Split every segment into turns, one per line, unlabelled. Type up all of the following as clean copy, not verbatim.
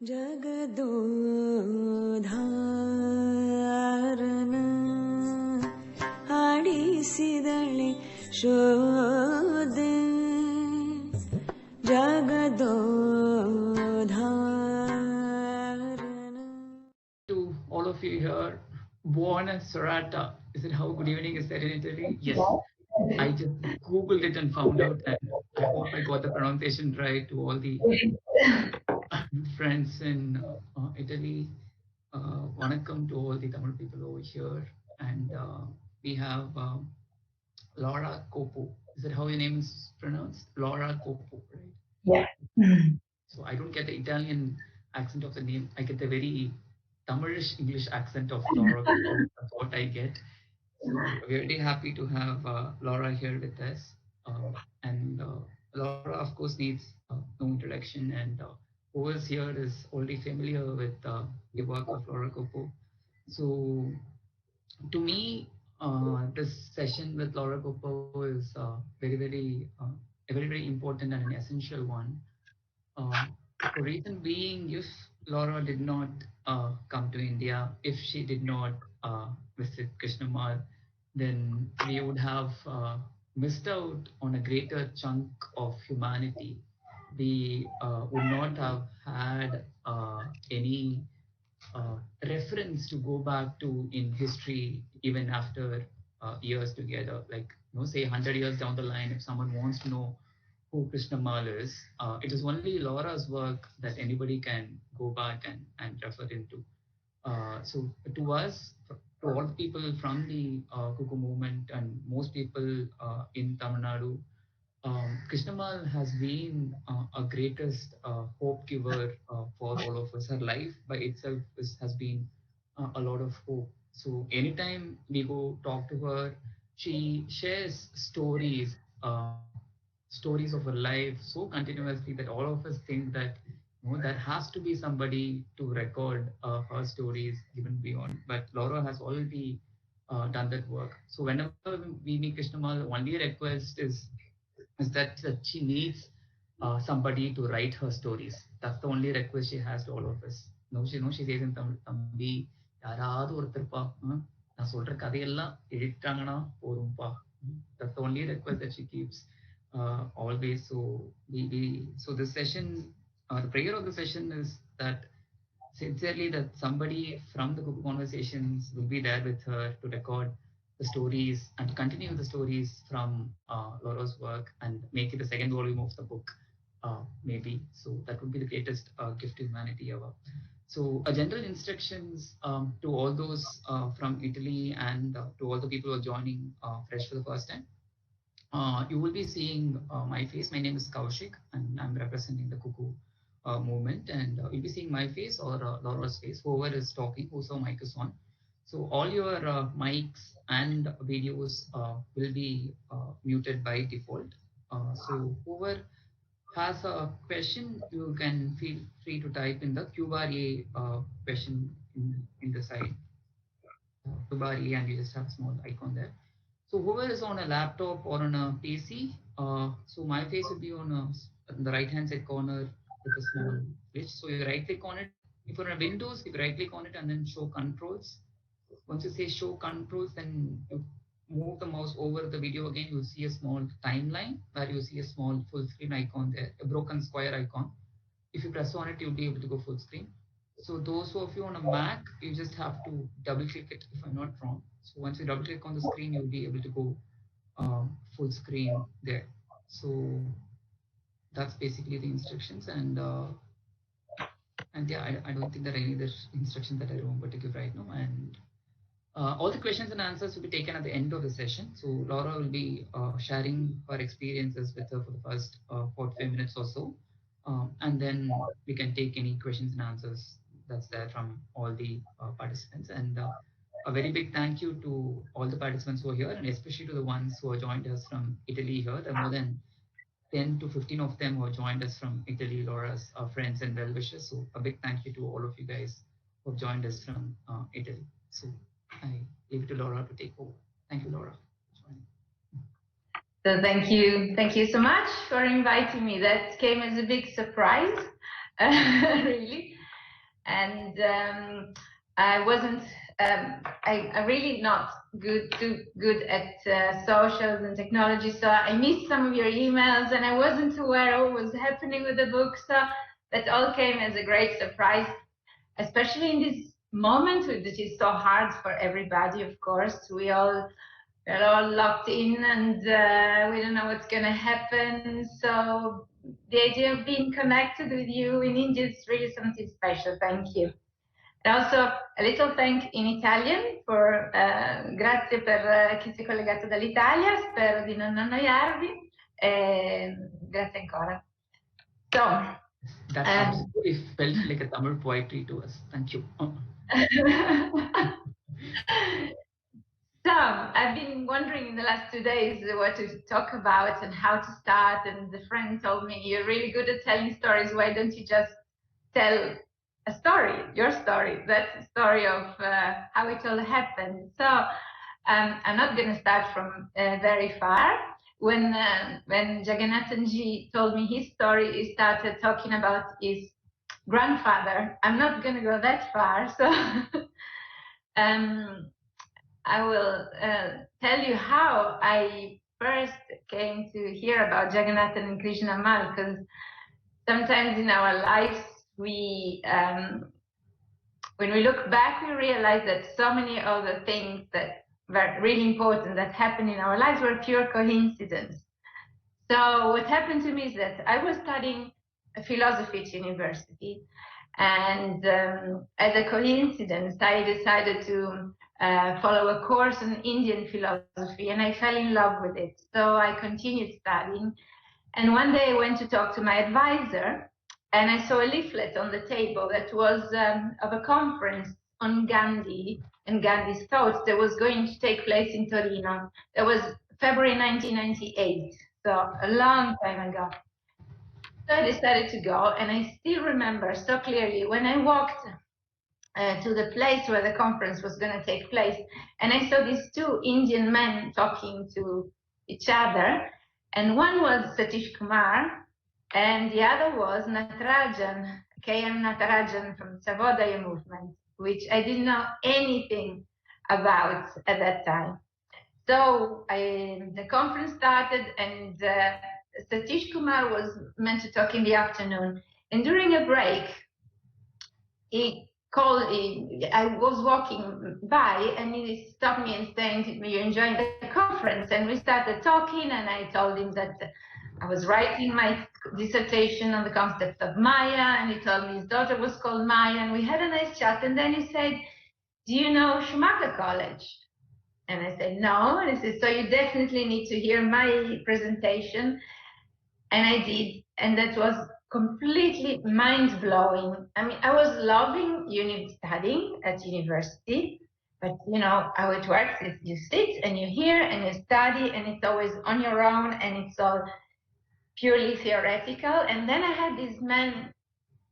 ಜಗದೋಧಾರನ ಆಡಿಸಿದಳೆ ಶೋಧೆ ಜಗದೋಧಾರನ.
To all of you here, buona serata. Is it how good evening is there in Italy? Yes. I just Googled it and found out, and I hope I got the pronunciation right to all the friends in Italy. Vanakkam to all the Tamil people over here. And we have Laura Coppo. Is that how your name is pronounced? Laura Coppo, right?
Yeah.
So I don't get the Italian accent of the name. I get the very Tamilish English accent of Laura Coppo. That's what I get. So we're very happy to have Laura here with us. And Laura, of course, needs no introduction. And who is here is already familiar with the work of Laura Coppo. So to me, this session with Laura Coppo is a very important and an essential one. The reason being, if Laura did not come to India, if she did not visit Krishnammal, then we would have missed out on a greater chunk of humanity. We would not have had any reference to go back to in history, even after years together. Like, say 100 years down the line, if someone wants to know who Krishnammal is, it is only Laura's work that anybody can go back and refer into. So to us, to all the people from the Cuckoo movement and most people in Tamil Nadu, Krishnammal has been a greatest hope giver for all of us. Her life by itself has been a lot of hope. So anytime we go talk to her, she shares stories of her life so continuously that all of us think that there has to be somebody to record her stories even beyond. But Laura has already done that work. So whenever we meet Krishnammal, the only request is that she needs somebody to write her stories. That's the only request she has to all of us. She says in Tamil, தம்பி யாராவது ஒருத்தர்ப்பா நான் சொல்ற கதையெல்லாம் எழுதிட்டாங்கன்னா போரும்பா. That's the only request that she keeps always. So this session, the prayer of the session is that sincerely that somebody from the Cuckoo Conversations will be there with her to record the stories and to continue the stories from Laura's work and make it the second volume of the book, maybe. So that would be the greatest gift to humanity ever. So general instructions to all those from Italy and to all the people who are joining fresh for the first time. You will be seeing my face. My name is Kaushik and I'm representing the Cuckoo movement, and you'll be seeing my face or Laura's face, whoever is talking, whose mic is on. So all your mics and videos will be muted by default. So whoever has a question, you can feel free to type in the Q&A question in the side. Q&A, and you just have a small icon there. So whoever is on a laptop or on a PC, so my face will be on the right-hand side corner with a small switch. So you right-click on it. If you're on Windows, you right-click on it and then show controls. Once you say show controls, then you move the mouse over the video again. You'll see a small timeline where you see a small full screen icon there, a broken square icon. If you press on it, you'll be able to go full screen. So those of you on a Mac, you just have to double-click it if I'm not wrong. So once you double-click on the screen, you'll be able to go full screen there. So that's basically the instructions. And yeah, I don't think there are any other instructions that I remember to give right now. And all the questions and answers will be taken at the end of the session. So Laura will be sharing her experiences with her for the first 45 minutes or so. And then we can take any questions and answers that's there from all the participants. And a very big thank you to all the participants who are here, and especially to the ones who have joined us from Italy here. There are more than 10 to 15 of them who have joined us from Italy, Laura's friends and well-wishers. So a big thank you to all of you guys who have joined us from Italy. So I leave it to Laura to take over. Thank you, Laura.
So thank you so much for inviting me. That came as a big surprise, really. and I wasn't. I really not too good at socials and technology, so I missed some of your emails, and I wasn't aware of what was happening with the book. So that all came as a great surprise, especially in this moment, which is so hard for everybody. Of course, we're all locked in, and we don't know what's going to happen. So the idea of being connected with you in India is really something special. Thank you. And also a little thank in Italian for grazie per chi si è collegato dall'Italia, spero di non annoiarvi. Grazie ancora. So,
that absolutely felt like a Tamil poetry to us. Thank you.
So I've been wondering in the last 2 days what to talk about and how to start, and the friend told me, you're really good at telling stories, why don't you just tell a story, your story, that's the story of how it all happened. So I'm not going to start from very far. When Jagannathan ji told me his story, he started talking about his grandfather. I'm not going to go that far, so I will tell you how I first came to hear about Jagannathan and Krishnammal, because sometimes in our lives we when we look back, we realize that so many other things that were really important that happened in our lives were pure coincidence. So what happened to me is that I was studying philosophy at university, and as a coincidence, I decided to follow a course in Indian philosophy, and I fell in love with it. So I continued studying, and one day I went to talk to my advisor, and I saw a leaflet on the table that was of a conference on Gandhi and Gandhi's thoughts that was going to take place in Torino. That was February 1998, so a long time ago. So I decided to go, and I still remember so clearly when I walked to the place where the conference was going to take place, and I saw these two Indian men talking to each other, and one was Satish Kumar, and the other was Natarajan, K.M. Natarajan from Savodaya movement, which I didn't know anything about at that time. So the conference started, and Satish Kumar was meant to talk in the afternoon, and during a break, I was walking by, and he stopped me and saying, "You're enjoying the conference?" And we started talking, and I told him that I was writing my dissertation on the concept of Maya, and he told me his daughter was called Maya, and we had a nice chat. And then he said, "Do you know Schumacher College?" And I said, "No." And he said, "So you definitely need to hear my presentation." And I did, and that was completely mind-blowing. I mean, I was loving studying at university, but you know how it works is you sit and you hear and you study, and it's always on your own, and it's all purely theoretical. And then I had these men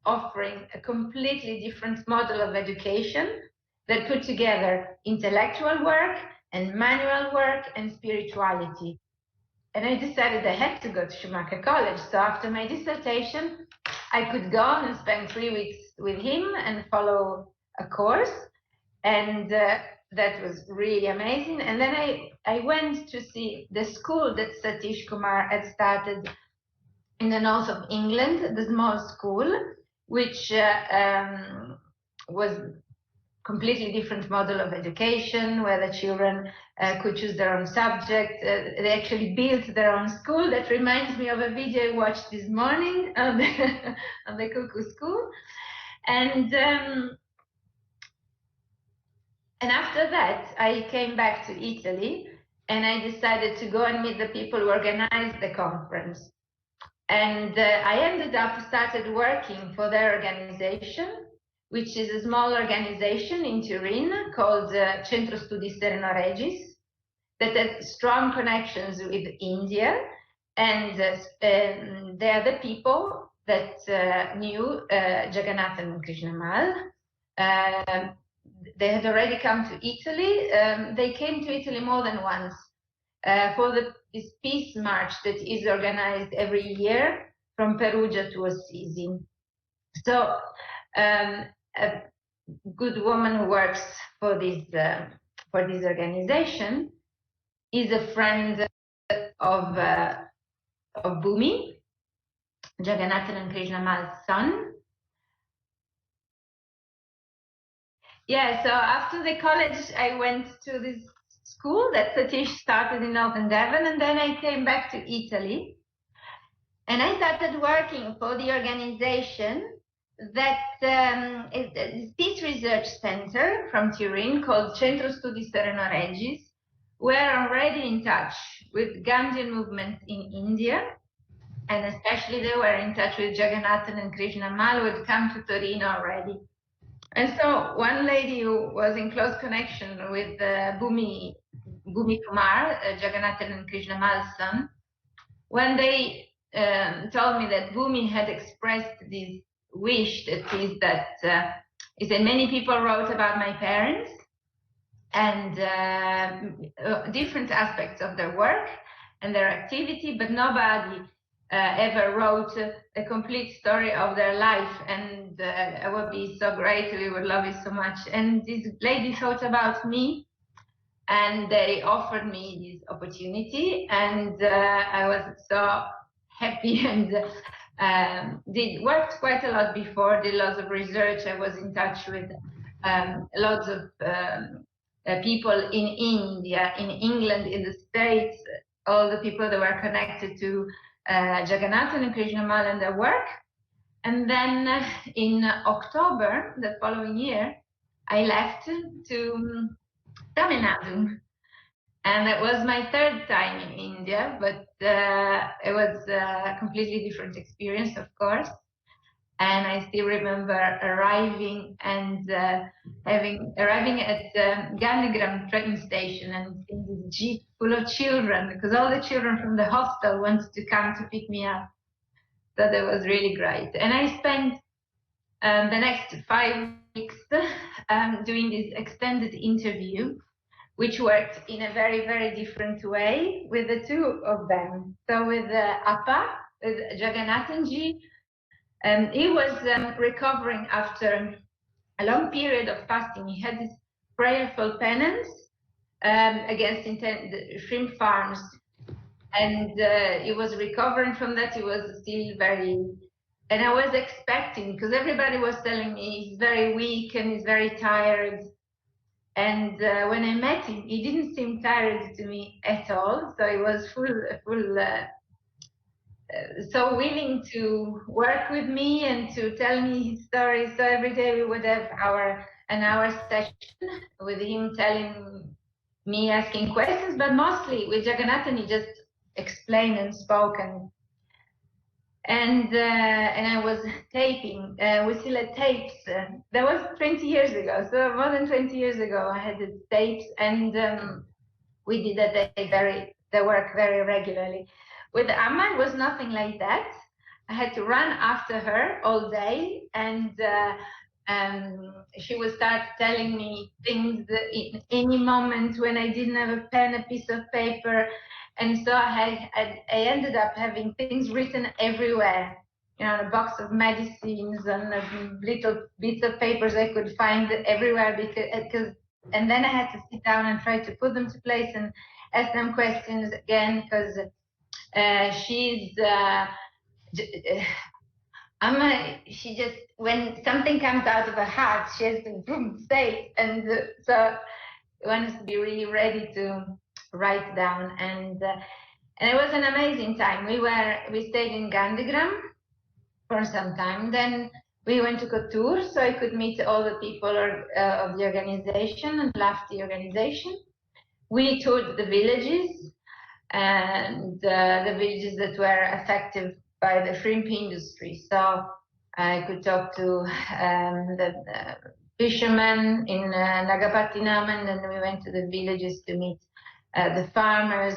offering a completely different model of education that put together intellectual work and manual work and spirituality. And I decided I had to go to Schumacher College. So after my dissertation, I could go and spend 3 weeks with him and follow a course. And that was really amazing. And then I went to see the school that Satish Kumar had started in the north of England, the small school, which was completely different model of education, where the children could choose their own subject. They actually built their own school. That reminds me of a video I watched this morning on the Cuckoo school. And after that, I came back to Italy, and I decided to go and meet the people who organized the conference. And I ended up started working for their organization, which is a small organization in Turin called Centro Studi Sereno Regis, that has strong connections with India. And they are the people that knew Jagannathan and Krishnammal. They had already come to Italy. They came to Italy more than once for this peace march that is organized every year from Perugia to Assisi. So a good woman who works for this organization is a friend of Bhumi, Jagannathan and Krishnammal's son. Yeah, so after the college, I went to this school that Satish started in Northern Devon, and then I came back to Italy. And I started working for the organization that is a Peace Research Center from Turin called Centro Studi Sereno Regis. We're already in touch with Gandhian movement in India, and especially they were in touch with Jagannathan and Krishnammal, who had come to Turin already. And so one lady who was in close connection with Bhumi Kumar, Jagannathan and Krishnammal's son, when they told me that Bhumi had expressed this wish, that he said many people wrote about my parents and different aspects of their work and their activity, but nobody ever wrote a complete story of their life, and it would be so great, we would love it so much. And this lady thought about me, and they offered me this opportunity, and I was so happy, and worked quite a lot before, did lots of research. I was in touch with lots of people in India, in England, in the States, all the people that were connected to Jagannathan and Krishnammal and their work. And then in October the following year, I left to Tamil Nadu. And it was my third time in India, but it was a completely different experience, of course. And I still remember arriving and arriving at Gandhigram train station and in this jeep full of children, because all the children from the hostel wanted to come to pick me up. So that was really great. And I spent the next 5 weeks doing this extended interview, which worked in a very, very different way with the two of them. So with Appa, with Jagannathanji, he was recovering after a long period of fasting. He had this prayerful penance against shrimp farms, and he was recovering from that. He was still very, and I was expecting, because everybody was telling me he's very weak and he's very tired. And when I met him, he didn't seem tired to me at all. So he was so willing to work with me and to tell me his story. So every day we would have an hour session with him telling me, asking questions, but mostly with Jagannathan, he just explained and spoke. And I was taping. We still had tapes. That was 20 years ago. So more than 20 years ago, I had the tapes, and we did the work very regularly. With Amma, it was nothing like that. I had to run after her all day, and she would start telling me things in any moment when I didn't have a pen, a piece of paper. And so I ended up having things written everywhere, you know, a box of medicines and little bits of papers I could find everywhere, because and then I had to sit down and try to put them to place and ask them questions again, because she just, when something comes out of her heart, she has to boom, say it. And so one has to be really ready to write down, and it was an amazing time. We stayed in Gandhigram for some time. Then we went to Cuckoo, so I could meet all the people of the organization and left the organization. We toured the villages, and the villages that were affected by the shrimp industry. So I could talk to the fishermen in Nagapattinam, and then we went to the villages to meet the farmers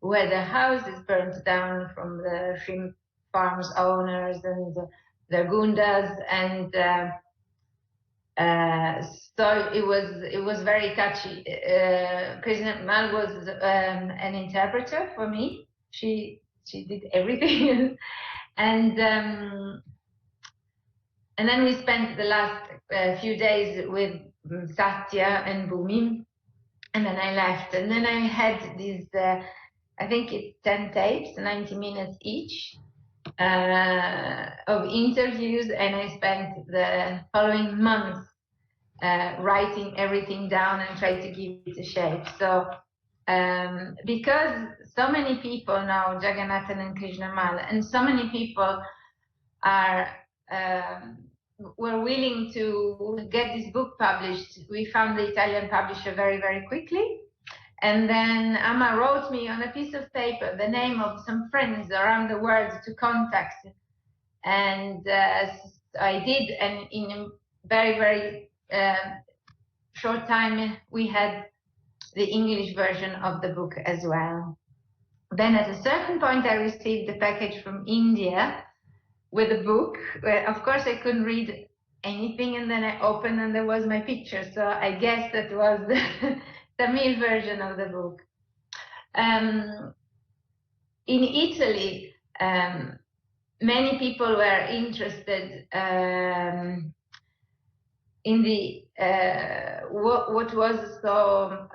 who had their houses burnt down from the shrimp farms owners and the gundas, and so it was very touchy. Krishnammal was an interpreter for me. She did everything, and And then we spent the last few days with Satya and Bhumi, and then I left. And then I had these, I think it's 10 tapes, 90 minutes each, of interviews, and I spent the following months writing everything down and try to give it a shape. So because so many people know Jagannathan and Krishnammal, and so many people are were willing to get this book published, we found the Italian publisher very, very quickly. And then Amma wrote me on a piece of paper the name of some friends around the world to contact. And I did, and in a very, very short time, we had the English version of the book as well. Then at a certain point, I received the package from India with a book. Of course, I couldn't read anything, and then I opened and there was my picture. So I guess that was the Tamil version of the book. In Italy, many people were interested in the what was so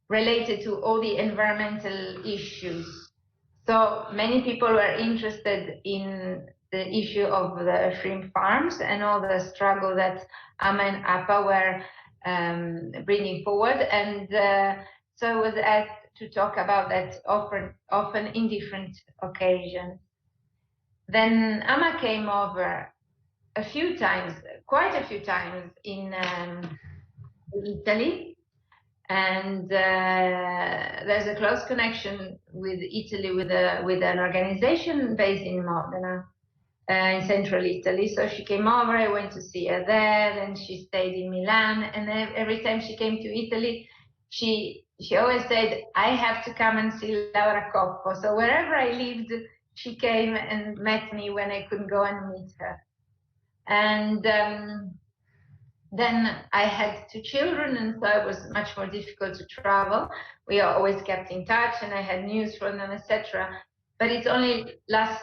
related to all the environmental issues. So many people were interested in the issue of the shrimp farms and all the struggle that Amma and Appa were bringing forward. And so I was asked to talk about that often in different occasions. Then Amma came over a few times, quite a few times in Italy. And there's a close connection with Italy, with an organization based in Modena, in central Italy. So she came over, I went to see her there, and she stayed in Milan. And every time she came to Italy, she always said, I have to come and see Laura Coppo. So wherever I lived, she came and met me when I couldn't go and meet her. And then I had 2 children, and so it was much more difficult to travel. We always kept in touch, and I had news from them, etc. But it's only last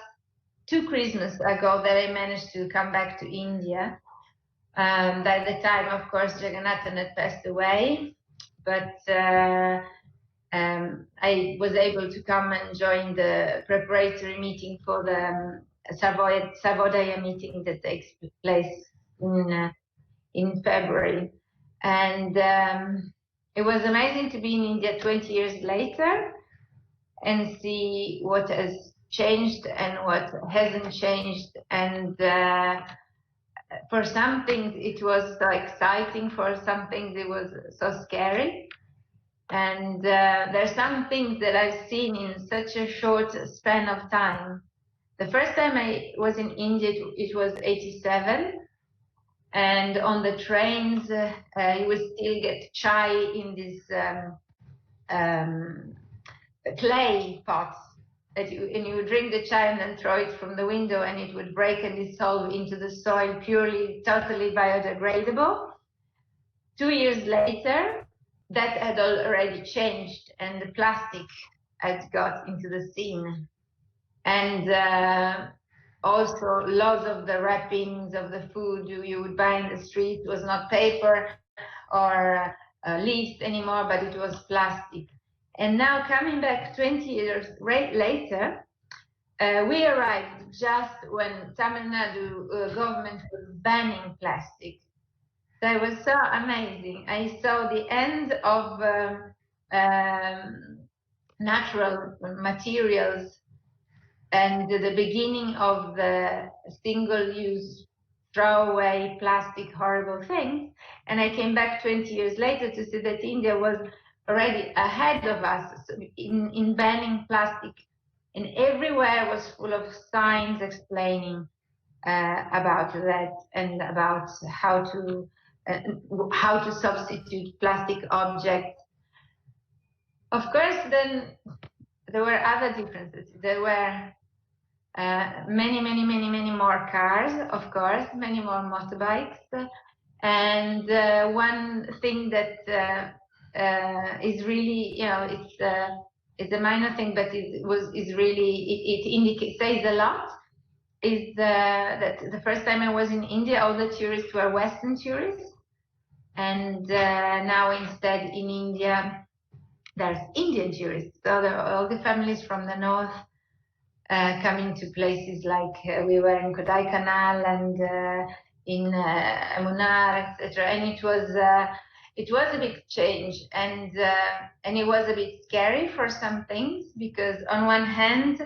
2 Christmas ago that I managed to come back to India. By the time, of course, Jagannathan had passed away, but I was able to come and join the preparatory meeting for the Savodaya meeting that takes place in February. And it was amazing to be in India 20 years later and see what has changed and what hasn't changed. And for some things it was so exciting, for some things it was so scary. And there's some things that I've seen in such a short span of time. The first time I was in India, it was 87. And on the trains, you would still get chai in these clay pots. And you would drink the chai and then throw it from the window, and it would break and dissolve into the soil, purely, totally biodegradable. 2 years later, that had already changed, and the plastic had got into the scene. And also, lots of the wrappings of the food you would buy in the street was not paper or leaves anymore, but it was plastic. And now, coming back 20 years later, we arrived just when Tamil Nadu government was banning plastic. So it was so amazing. I saw the end of natural materials and the beginning of the single-use throwaway plastic horrible things. And I came back 20 years later to see that India was already ahead of us in banning plastic, and everywhere was full of signs explaining about that and about how to substitute plastic objects. Of course, then there were other differences. There were many more cars, of course, many more motorbikes. And one thing that is really, it's a minor thing, but it indicates, says a lot, is that the first time I was in India, all the tourists were Western tourists, and now instead in India there's Indian tourists. So all the families from the north coming to places like we were in Kodaikanal and in Munnar, etc. And it was a big change, and it was a bit scary for some things, because on one hand,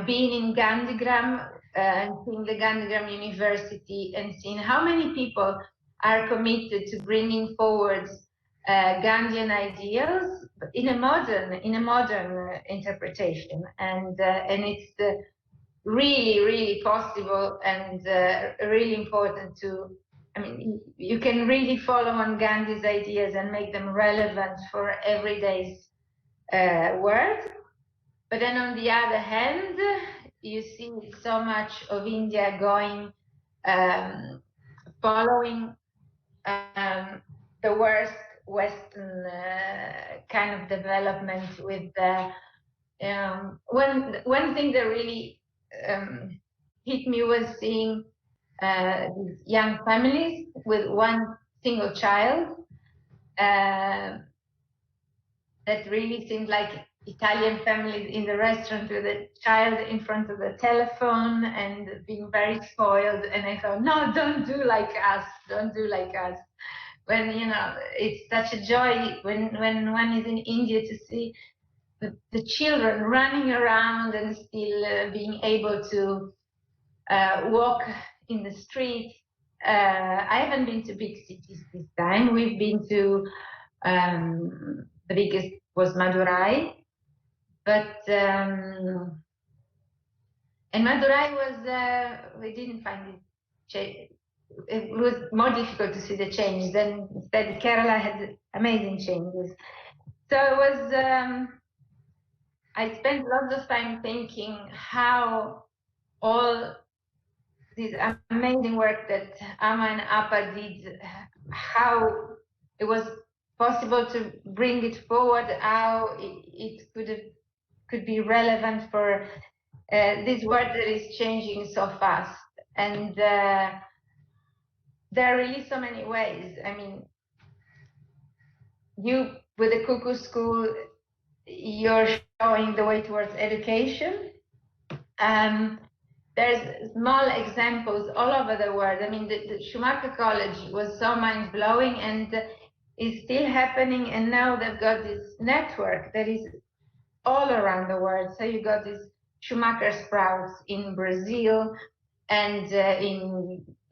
being in Gandhigram and seeing the Gandhigram University and seeing how many people are committed to bringing forward Gandhian ideals in a modern interpretation, and it's really possible and really important to. I mean, you can really follow on Gandhi's ideas and make them relevant for everyday's world. But then on the other hand, you see so much of India going, following the worst Western kind of development with one thing that really hit me was seeing these young families with one single child that really seemed like Italian families in the restaurant with a child in front of the telephone and being very spoiled. And I thought, no, don't do like us, don't do like us. When, it's such a joy when one is in India to see the children running around and still being able to walk in the street. I haven't been to big cities this time. We've been to, the biggest was Madurai, but and Madurai was, we didn't find it was more difficult to see the change. Then instead Kerala had amazing changes. So it was, I spent lots of time thinking how all this amazing work that Amma and Appa did, how it was possible to bring it forward, how it could be relevant for this world that is changing so fast. And there are really so many ways. I mean, you with the Cuckoo School, you're showing the way towards education. There's small examples all over the world. I mean, the Schumacher College was so mind-blowing and is still happening, and now they've got this network that is all around the world. So you got these Schumacher sprouts in Brazil and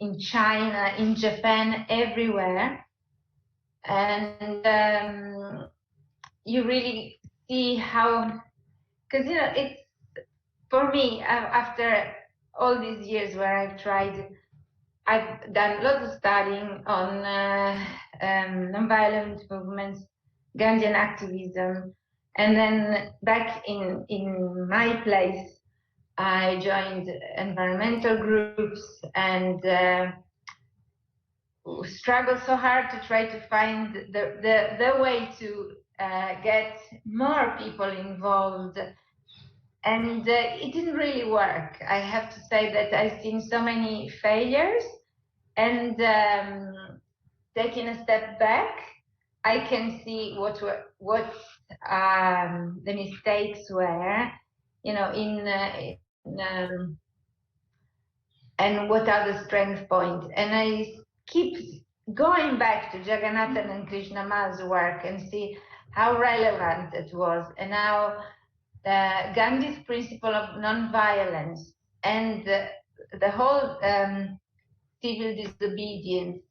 in China, in Japan, everywhere. And you really see how, because it's, for me, after all these years where I've done lots of studying on nonviolent movements, Gandhian activism, and then back in my place, I joined environmental groups and struggled so hard to try to find the way to get more people involved. And it didn't really work. I have to say that I've seen so many failures, and taking a step back, I can see what the mistakes were, and what are the strength points. And I keep going back to Jagannathan and Krishnammal's work and see how relevant it was, and how Gandhi's principle of non-violence and the whole civil disobedience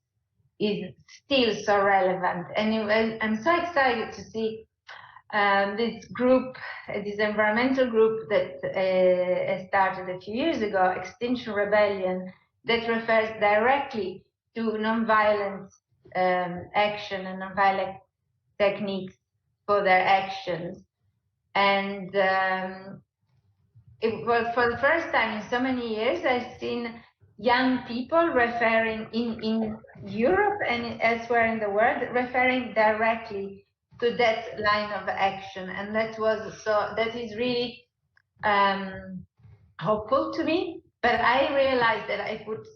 is still so relevant. And I'm so excited to see this group, this environmental group that started a few years ago, Extinction Rebellion, that refers directly to non-violent action and non-violent techniques for their actions. And it was for the first time in so many years, I've seen young people referring in Europe and elsewhere in the world, referring directly to that line of action. And that is really hopeful to me. But I realized that I put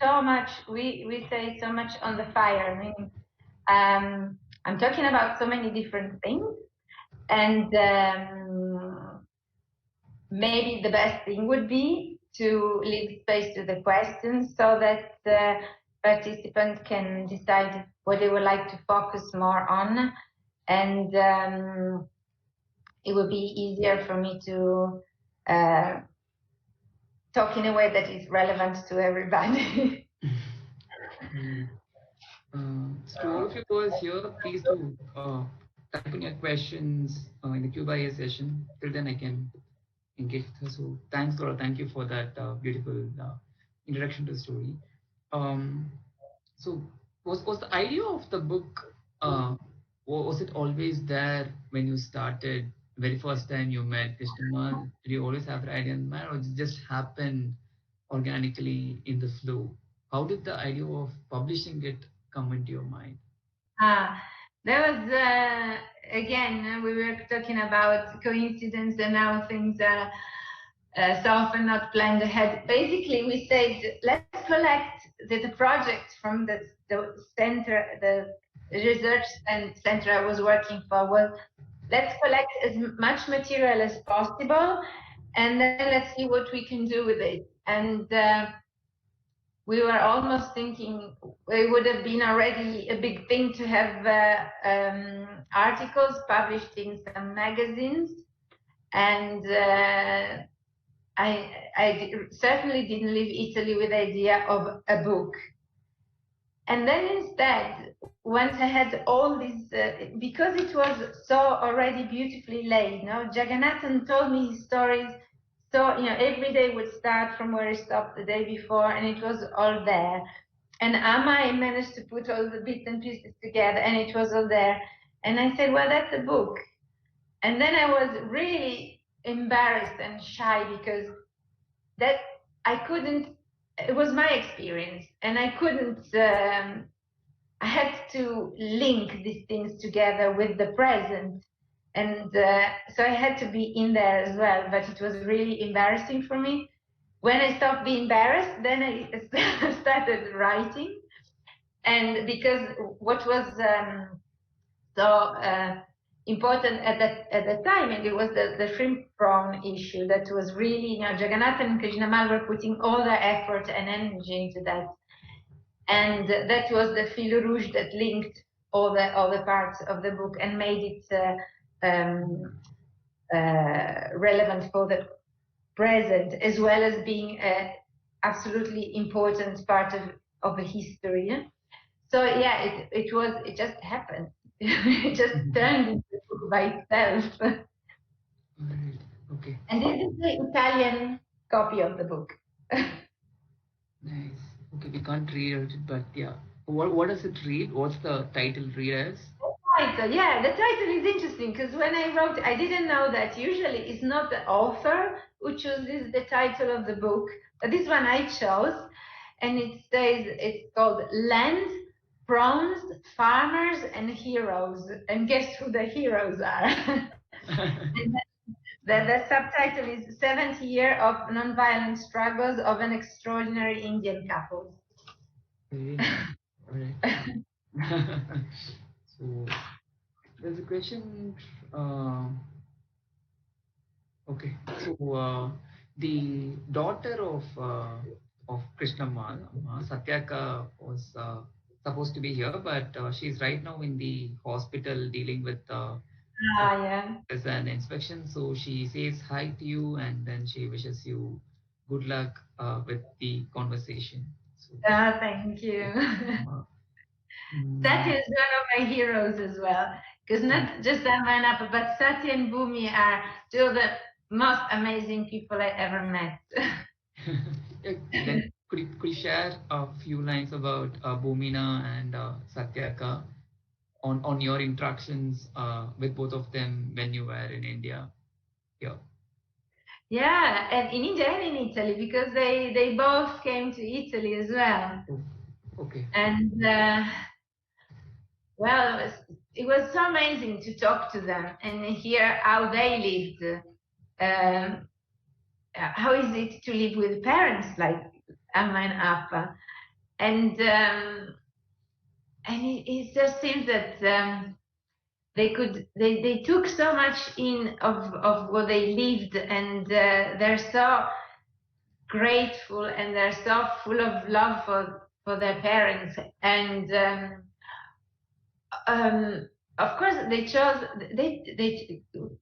so much, we say so much on the fire. I mean, I'm talking about so many different things, and maybe the best thing would be to leave space to the questions so that the participants can decide what they would like to focus more on, and it would be easier for me to talk in a way that is relevant to everybody.
So to all of you guys here, please do type in your questions in the Q&A session. Till then, I can engage with her. So thanks, Laura. Thank you for that beautiful introduction to the story. So was the idea of the book, was it always there when you started, very first time you met Krishnammal? Did you always have the idea in mind, or did it just happen organically in the flow? How did the idea of publishing it come into your mind?
There was, again, we were talking about coincidence, and now things are so often not planned ahead. Basically, we said, let's collect the project from the center, the research center I was working for. Well, let's collect as much material as possible, and then let's see what we can do with it. And we were almost thinking it would have been already a big thing to have articles published in some magazines. And I certainly didn't leave Italy with the idea of a book. And then instead, once I had all these, because it was so already beautifully laid, Jagannathan told me his stories. So, every day would start from where he stopped the day before, and it was all there. And I managed to put all the bits and pieces together, and it was all there. And I said, well, that's a book. And then I was really embarrassed and shy because that I couldn't, it was my experience, and I couldn't, I had to link these things together with the present. And so I had to be in there as well, but it was really embarrassing for me. When I stopped being embarrassed, then I started writing. And because what was so important at that time, and it was the shrimp prawn issue that was really, Jagannathan and Krishnammal were putting all their effort and energy into that. And that was the fil rouge that linked all the parts of the book and made it relevant for the present, as well as being an absolutely important part of the history. So yeah, it just happened. It just turned into a book by itself.
Okay.
And this is the Italian copy of the book.
Nice. Okay, we can't read it, but yeah. What does it read? What's the title read as?
Yeah, the title is interesting because when I wrote, I didn't know that usually it's not the author who chooses the title of the book, but this one I chose, and it says it's called Land, Prawns, Farmers, and Heroes. And guess who the heroes are? The subtitle is 70 Years of Nonviolent Struggles of an Extraordinary Indian Couple.
All right. So there's a question. Okay, so the daughter of Krishnammal, Satyaka, was supposed to be here, but she's right now in the hospital dealing with
Yeah.
as an inspection. So she says hi to you, and then she wishes you good luck with the conversation. So,
Thank you. Satya is one of my heroes as well, because not just Amanapa, but Satya and Bhumi are two of the most amazing people I ever met.
Then could you share a few lines about Bhumina and Satyaka on your interactions with both of them when you were in India?
Yeah, and in India and in Italy, because they both came to Italy as well.
Okay.
And well, it was so amazing to talk to them and hear how they lived. how is it to live with parents like Amma and Appa? And it just seems that they took so much in of what they lived, and they're so grateful, and they're so full of love for their parents. And of course they chose,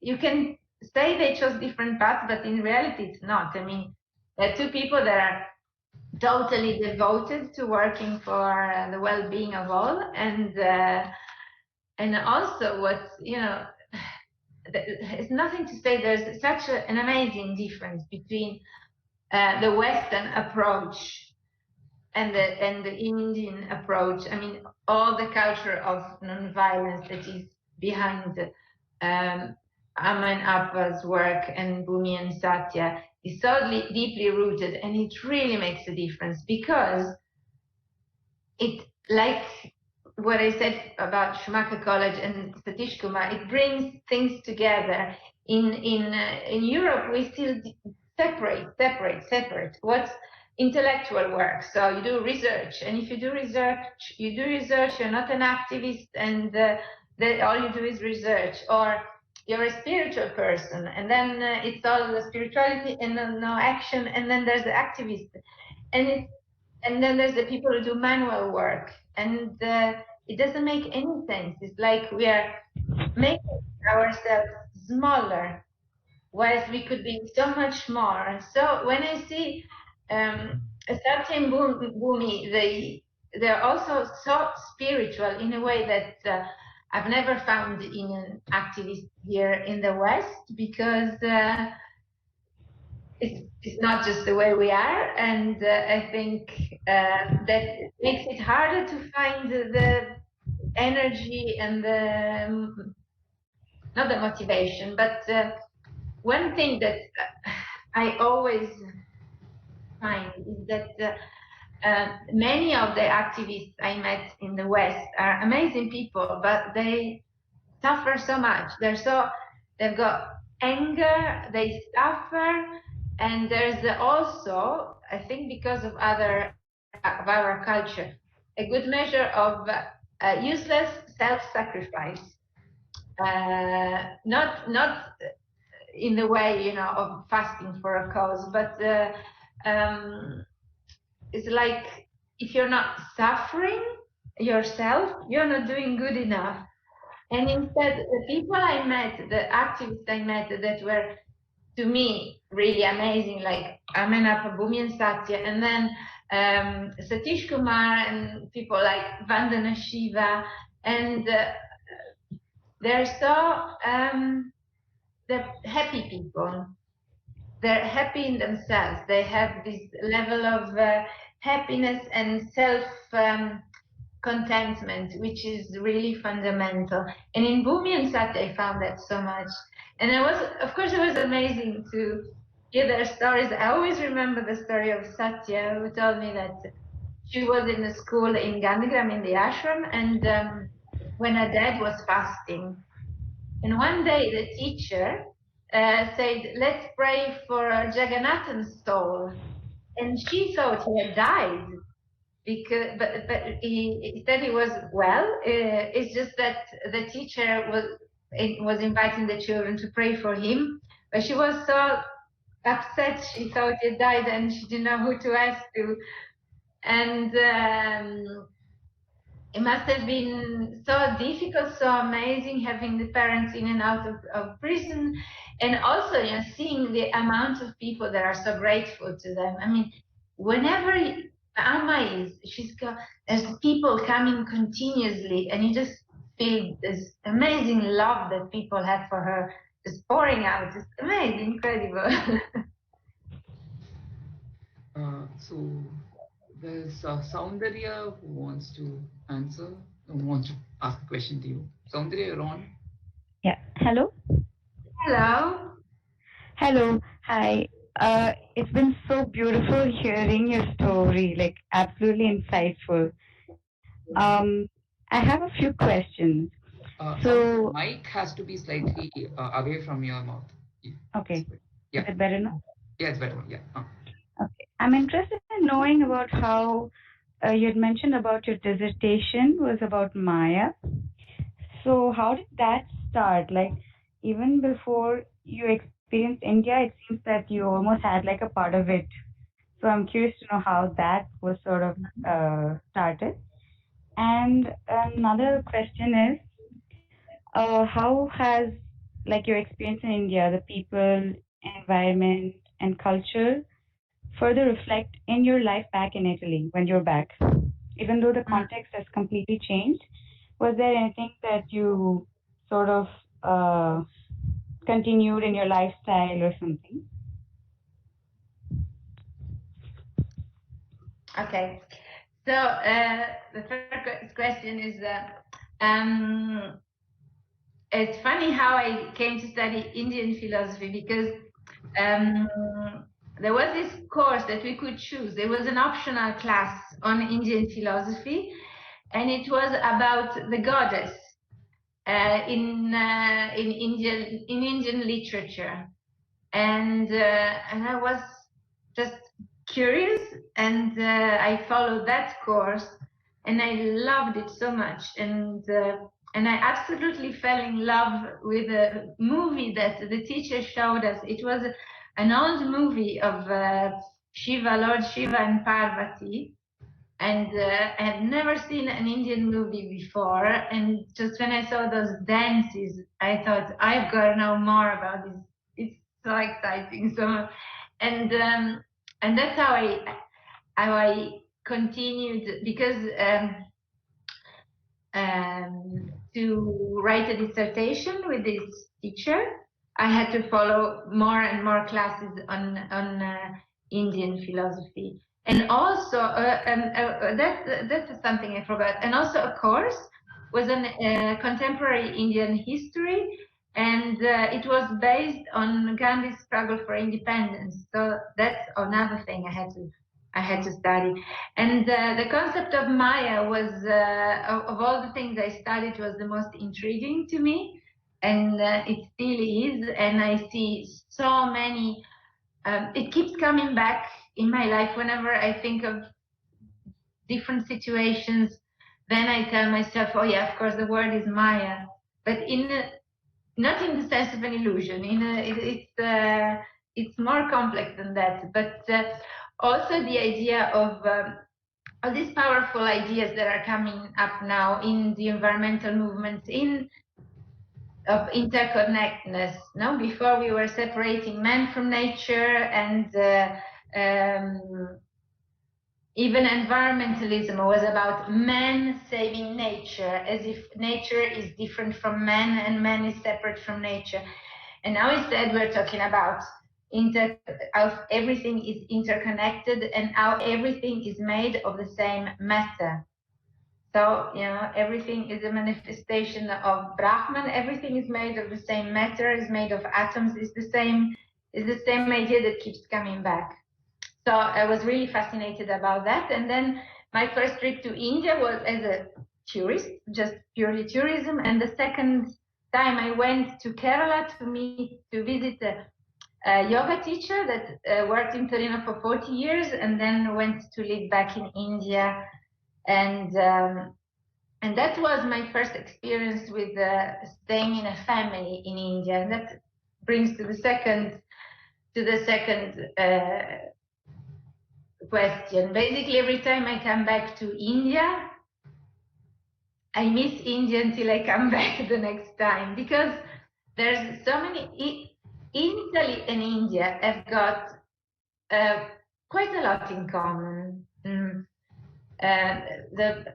you can say they chose different paths, but in reality it's not. I mean, there are two people that are totally devoted to working for the well-being of all, and also what, it's nothing to say, there's such an amazing difference between the Western approach and the Indian approach. I mean, all the culture of non-violence that is behind Amma and Appa's work and Bhumi and Satya is so deeply rooted, and it really makes a difference, because it, like what I said about Schumacher College and Satish Kumar, it brings things together. In Europe, we still separate what's intellectual work. So you do research, and if you do research, you're not an activist, and all you do is research. Or you're a spiritual person, and then it's all the spirituality and no action, and then there's the activist, and then there's the people who do manual work, and it doesn't make any sense. It's like we are making ourselves smaller, whereas we could be so much more. So when I see Satya and Bhumi, they're also so spiritual in a way that I've never found in an activist here in the West, because it's not just the way we are, and I think that makes it harder to find the energy and not the motivation, but one thing that I always find is that many of the activists I met in the West are amazing people, but they suffer so much. They've got anger, they suffer, and there's also, I think, because of our culture, a good measure of useless self-sacrifice. Not in the way, of fasting for a cause, but it's like, if you're not suffering yourself, you're not doing good enough. And instead, the people I met, the activists I met that were, to me, really amazing, like Amenapa, Bhumi and Satya, and then Satish Kumar and people like Vandana Shiva, and they're so they're happy people. They're happy in themselves. They have this level of happiness and self contentment, which is really fundamental. And in Bhumi and Satya, I found that so much. And of course, it was amazing to hear their stories. I always remember the story of Satya, who told me that she was in a school in Gandhian in the ashram, and when her dad was fasting. And one day the teacher said, "Let's pray for Jagannathan's soul." And she thought he had died, but he said he was well. It's just that the teacher was inviting the children to pray for him, but she was so upset. She thought he died, and she didn't know who to ask to. And it must have been so difficult, so amazing, having the parents in and out of prison, and also, seeing the amount of people that are so grateful to them. I mean, whenever Amma there's people coming continuously, and you just feel this amazing love that people have for her, just pouring out. It's amazing, incredible.
So there's Soundarya who wants to answer, who wants to ask a question to you. Soundarya, you're on.
Yeah. Hello.
Hello.
Hello. Hi. It's been so beautiful hearing your story, like absolutely insightful. I have a few questions.
So mic has to be slightly away from your mouth.
Okay.
Yeah.
Is it better now?
Yeah, it's better. Yeah.
Okay. I'm interested in knowing about how you had mentioned about your dissertation was about Maya. So how did that start? Like even before you experienced India, it seems that you almost had like a part of it. So I'm curious to know how that was sort of started. And another question is, how has like your experience in India, the people, environment, and culture further reflect in your life back in Italy when you're back? Even though the context has completely changed, was there anything that you sort of uh, continued in your lifestyle or something?
Okay. So the first question is, it's funny how I came to study Indian philosophy because um, there was this course that we could choose. There was an optional class on Indian philosophy, and it was about the goddess in Indian literature, and I was just curious, and I followed that course, and I loved it so much, and I absolutely fell in love with a movie that the teacher showed us. It was an old movie of Shiva, Lord Shiva and Parvati, and I had never seen an Indian movie before. And just when I saw those dances, I thought, I've got to know more about this. It's so exciting. So, and that's how I continued, because to write a dissertation with this teacher, I had to follow more and more classes on Indian philosophy. And also, that's something I forgot. And also, a course was on contemporary Indian history, and it was based on Gandhi's struggle for independence. So that's another thing I had to study. And the concept of Maya was, of all the things I studied, was the most intriguing to me, and it still is. And I see so many. It keeps coming back in my life whenever I think of different situations. Then I tell myself, "Oh yeah, of course, the word is Maya," but not in the sense of an illusion. It's more complex than that. But also the idea of all these powerful ideas that are coming up now in the environmental movements, of interconnectedness. No, before we were separating man from nature, and even environmentalism was about man saving nature, as if nature is different from man and man is separate from nature. And now instead we're talking about how everything is interconnected and how everything is made of the same matter. So, everything is a manifestation of Brahman. Everything is made of the same matter, is made of atoms, is the same idea that keeps coming back. So I was really fascinated about that. And then my first trip to India was as a tourist, just purely tourism. And the second time I went to Kerala to visit a yoga teacher that worked in Torino for 40 years, and then went to live back in India. And that was my first experience with staying in a family in India. And that brings to the second question. Basically, every time I come back to India, I miss India until I come back the next time, because there's so many. Italy and India have got quite a lot in common. The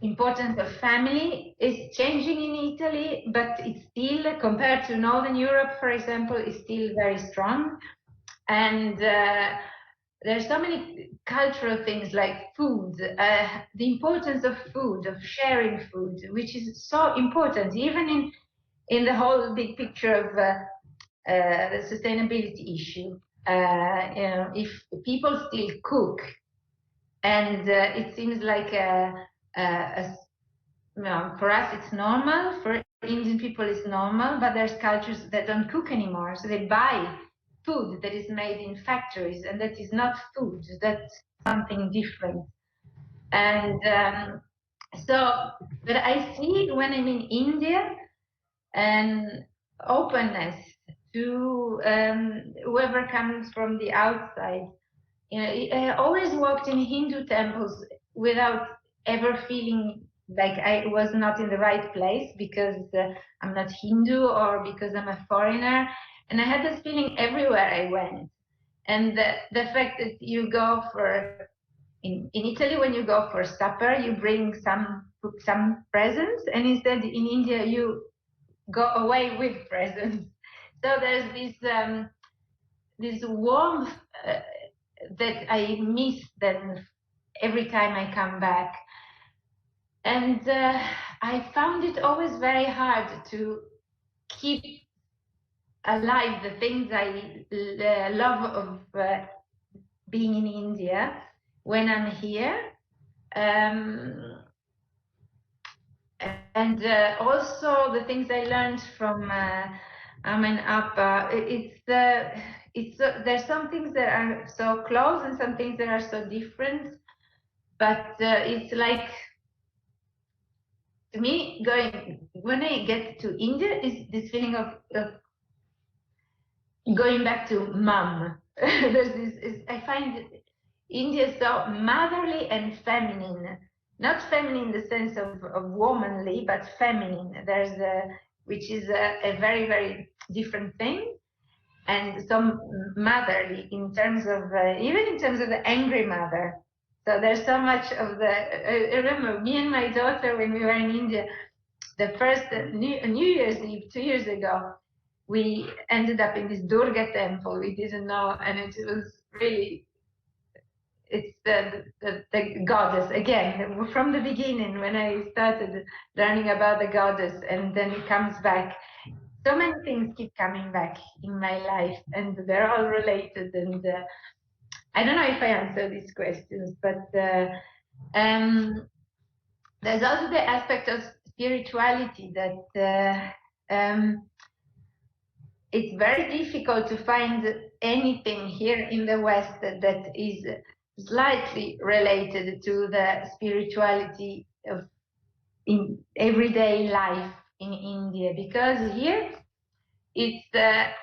importance of family is changing in Italy, but it's still, compared to Northern Europe, for example, is still very strong. And there's so many cultural things like food, the importance of food, of sharing food, which is so important, even in the whole big picture of the sustainability issue. If people still cook, and it seems like for us it's normal, for Indian people it's normal, but there's cultures that don't cook anymore, so they buy food that is made in factories, and that is not food, that's something different. And but I see when I'm in India an openness to whoever comes from the outside. You know, I always walked in Hindu temples without ever feeling like I was not in the right place because I'm not Hindu or because I'm a foreigner. And I had this feeling everywhere I went. And the fact that you go for, in Italy, when you go for supper, you bring some presents, and instead in India, you go away with presents. So there's this warmth that I miss then every time I come back. And I found it always very hard to keep alive the things I love of being in India when I'm here. And also the things I learned from Amen Appa, there's some things that are so close and some things that are so different, but it's like, to me, when I get to India, is this feeling of going back to mom. There's I find India so motherly and feminine. Not feminine in the sense of womanly, but feminine. Which is a very, very different thing. And so motherly in terms of, even in terms of the angry mother. So there's so much of I remember me and my daughter when we were in India, the first New Year's Eve 2 years ago, we ended up in this Durga temple. We didn't know, and it was really, it's the goddess again from the beginning when I started learning about the goddess, and then it comes back. So many things keep coming back in my life, and they're all related. And I don't know if I answer these questions, but there's also the aspect of spirituality that it's very difficult to find anything here in the West that is slightly related to the spirituality of in everyday life in India, because here it's a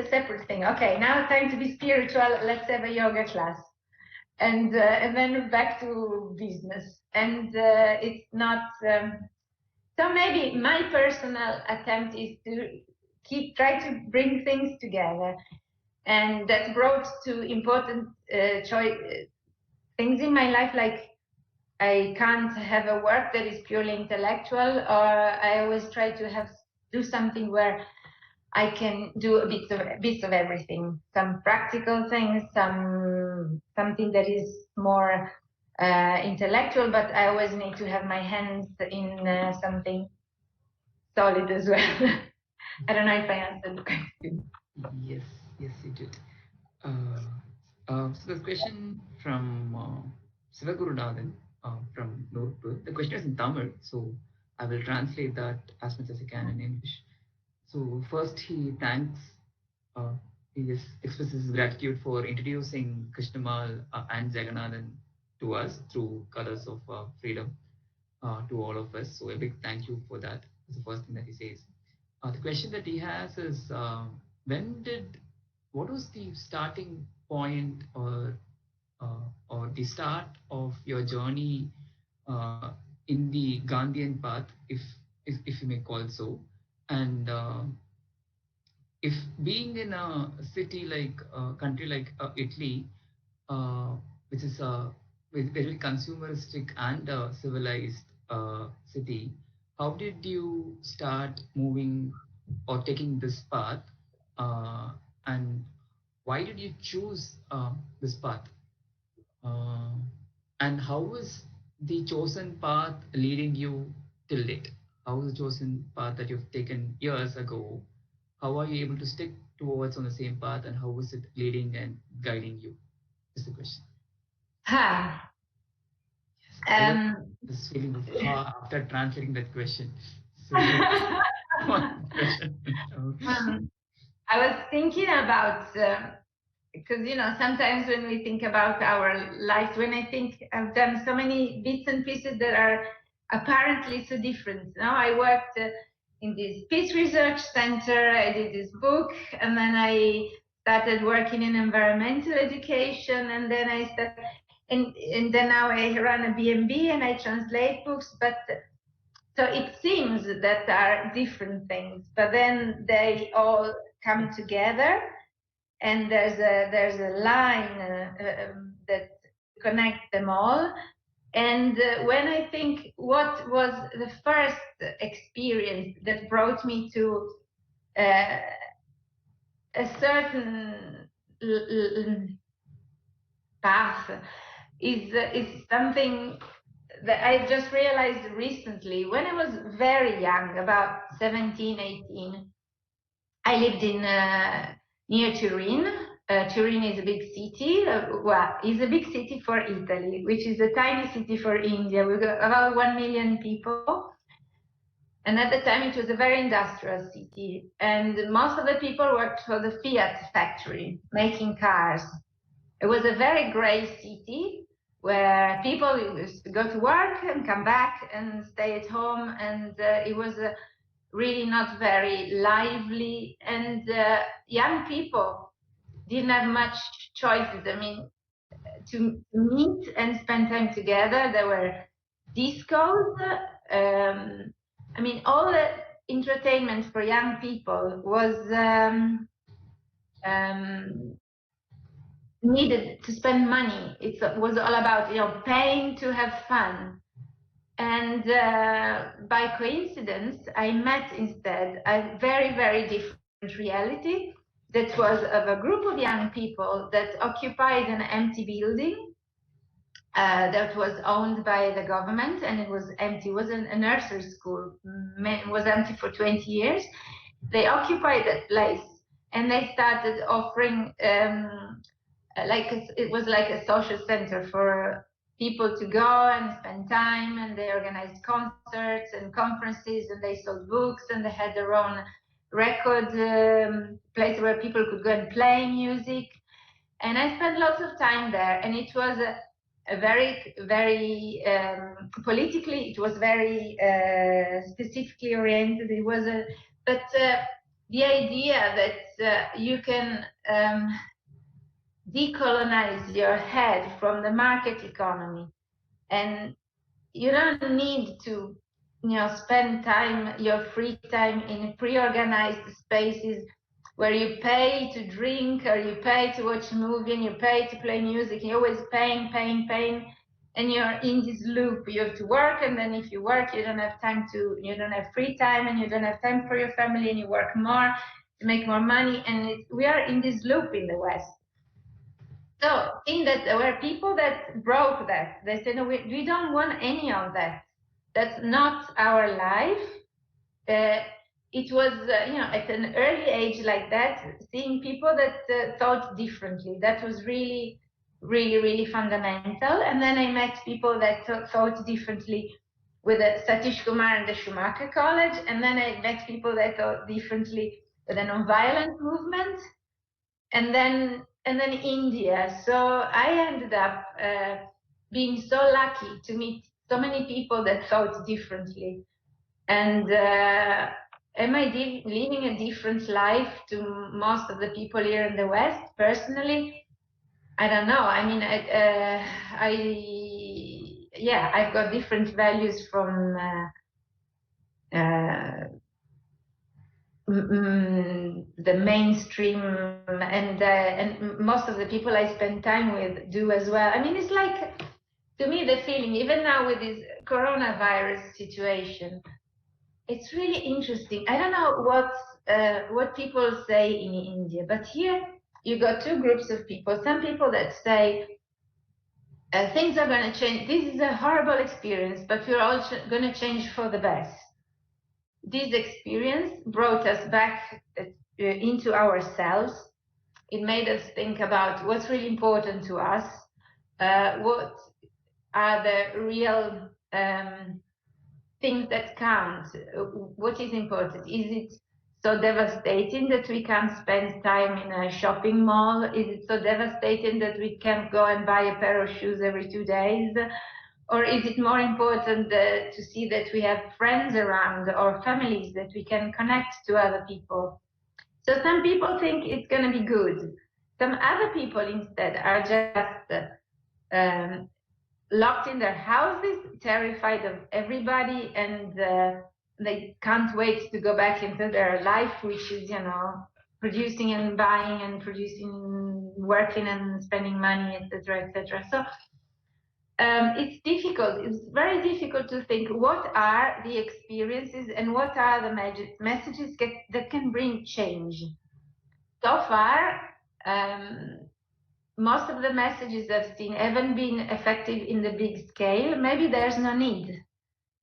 separate thing. Okay, now it's time to be spiritual. Let's have a yoga class, and then back to business. And it's not. So maybe my personal attempt is to try to bring things together, and that brought to important things in my life, like I can't have a work that is purely intellectual, or I always try to do something where I can do a bit of everything, some practical things, something that is more intellectual, but I always need to have my hands in something solid as well. I don't know if I answered the question.
Yes, yes, you did. So the question from Sivagurunathan from Notebook. The question is in Tamil, so I will translate that as much as I can in English. So first, he thanks, he expresses his gratitude for introducing Krishnammal and Jagannathan to us through Colors of Freedom to all of us. So a big thank you for that. That's the first thing that he says. The question that he has is, what was the starting point or the start of your journey in the Gandhian path, if you may call it so, and if being in a city like a country like Italy, which is a very consumeristic and civilized city, how did you start moving or taking this path, and why did you choose this path? And how is the chosen path leading you till date? How is the chosen path that you've taken years ago? How are you able to stick towards on the same path, and how is it leading and guiding you? Is the question. Yes, this feeling of after translating that question. So, one question.
I was thinking about, because, you know, sometimes when we think about our lives, when I think I've done so many bits and pieces that are apparently so different. You know, I worked in this peace research center, I did this book, and then I started working in environmental education, and then I started, and then now I run a B&B and I translate books, but so it seems that are different things, but then they all come together, and there's a line that connects them all. And when I think what was the first experience that brought me to a certain path is something that I just realized recently. When I was very young, about 17, 18, I lived in near Turin. Turin is a big city. Well, it's a big city for Italy, which is a tiny city for India. We've got about 1 million people. And at the time, it was a very industrial city. And most of the people worked for the Fiat factory, making cars. It was a very gray city where people used to go to work and come back and stay at home. And it was really not very lively. And young people didn't have much choices. I mean, to meet and spend time together, there were discos. I mean, all the entertainment for young people was needed to spend money. It was all about, you know, paying to have fun. And by coincidence, I met instead a very, very different reality that was of a group of young people that occupied an empty building that was owned by the government, and it was empty. It was a nursery school. It was empty for 20 years. They occupied that place, and they started offering it was like a social center for people to go and spend time, and they organized concerts and conferences, and they sold books, and they had their own record place where people could go and play music. And I spent lots of time there, and it was a very, very politically, it was very specifically oriented. It was but the idea that you can decolonize your head from the market economy, and you don't need to, you know, spend time, your free time, in pre-organized spaces where you pay to drink, or you pay to watch a movie, and you pay to play music. You're always paying, and you're in this loop. You have to work, and then if you work, you don't have time to, you don't have free time, and you don't have time for your family, and you work more to make more money, and we are in this loop in the West. So, in that, there were people that broke that. They said, no, we don't want any of that. That's not our life. It was, you know, at an early age like that, seeing people that thought differently. That was really, really, really fundamental. And then I met people that thought differently with Satish Kumar and the Schumacher College. And then I met people that thought differently with the nonviolent movement. And then India. So I ended up being so lucky to meet so many people that thought differently. And am I living a different life to most of the people here in the West? Personally, I don't know. I mean, I've got different values from the mainstream, and most of the people I spend time with do as well. I mean, it's like, to me, the feeling, even now with this coronavirus situation, it's really interesting. I don't know what people say in India, but here you got two groups of people. Some people that say things are going to change. This is a horrible experience, but we're all going to change for the best. This experience brought us back into ourselves. It made us think about what's really important to us, what are the real things that count, what is important. Is it so devastating that we can't spend time in a shopping mall? Is it so devastating that we can't go and buy a pair of shoes every 2 days? Or is it more important to see that we have friends around or families, that we can connect to other people? So some people think it's going to be good. Some other people instead are just locked in their houses, terrified of everybody, and they can't wait to go back into their life, which is, producing and buying and producing, working and spending money, etc., etc. So it's difficult. It's very difficult to think what are the experiences and what are the messages that can bring change. So far, most of the messages I've seen haven't been effective in the big scale. Maybe there's no need,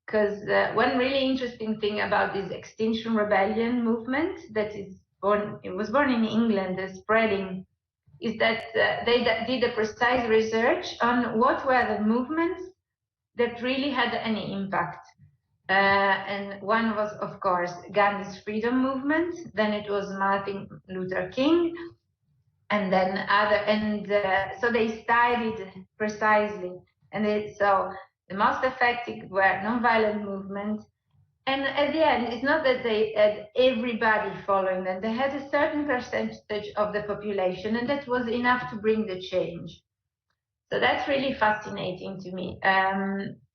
because one really interesting thing about this Extinction Rebellion movement it was born in England, spreading, is that they did a precise research on what were the movements that really had any impact. And one was, of course, Gandhi's freedom movement. Then it was Martin Luther King, and then so they studied precisely, and so the most effective were nonviolent movements. And at the end, it's not that they had everybody following them. They had a certain percentage of the population, and that was enough to bring the change. So that's really fascinating to me.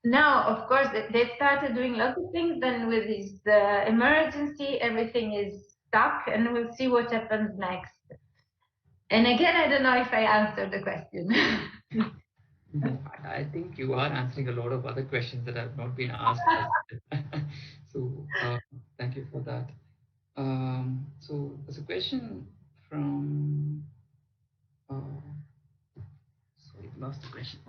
Now, of course, they've started doing lots of things. Then with this emergency, everything is stuck, and we'll see what happens next. And again, I don't know if I answered the question.
I think you are answering a lot of other questions that have not been asked. So thank you for that. So there's a question from, sorry, lost the question.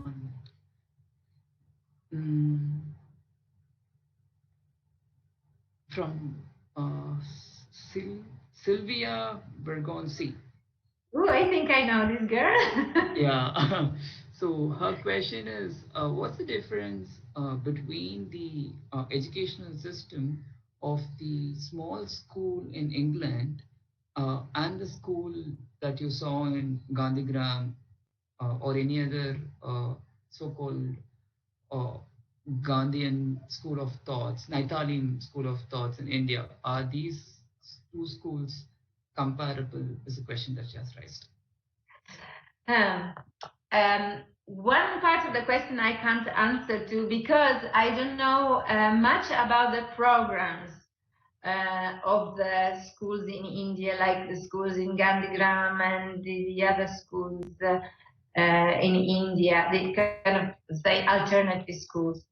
From Sylvia Bergonzi.
Oh, I think I know this girl.
Yeah. So her question is, what's the difference between the educational system of the small school in England and the school that you saw in Gandhigram or any other so-called Gandhian school of thoughts, Naitalian school of thoughts in India? Are these two schools comparable? Is the question that she has raised.
One part of the question I can't answer to, because I don't know much about the programs of the schools in India, like the schools in Gandhigram and the other schools in India, the kind of, say, alternative schools.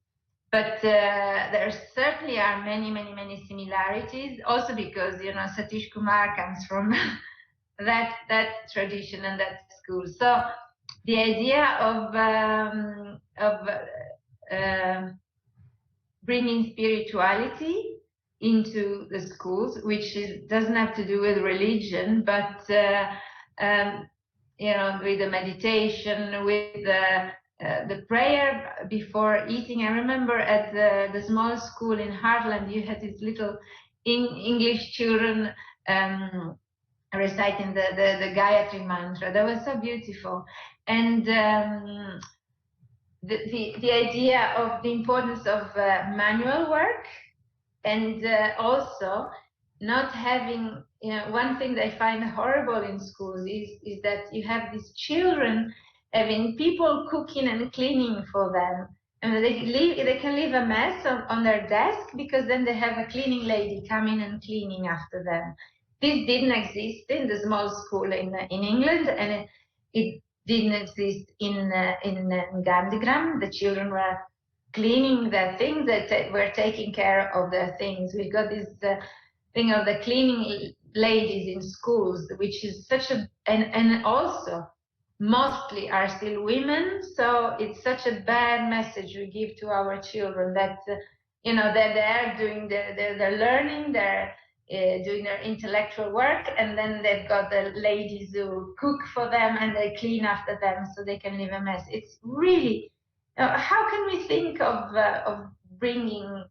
But there certainly are many similarities, also because, Satish Kumar comes from that tradition and that school. So the idea of bringing spirituality into the schools, which doesn't have to do with religion, but with the meditation, with the prayer before eating. I remember at the small school in Hartland, you had these little English children reciting the Gayatri mantra. That was so beautiful. And the idea of the importance of manual work, and also not having, one thing that I find horrible in schools is that you have these children having people cooking and cleaning for them. And they can leave a mess on their desk, because then they have a cleaning lady coming and cleaning after them. This didn't exist in the small school in England, and it didn't exist in Gandhigram. The children were cleaning their things, that were taking care of their things. We got this thing of the cleaning ladies in schools, which is such a, and also mostly are still women. So it's such a bad message we give to our children, that they're doing their learning, they're doing their intellectual work, and then they've got the ladies who cook for them and they clean after them so they can leave a mess. It's really, how can we think of bringing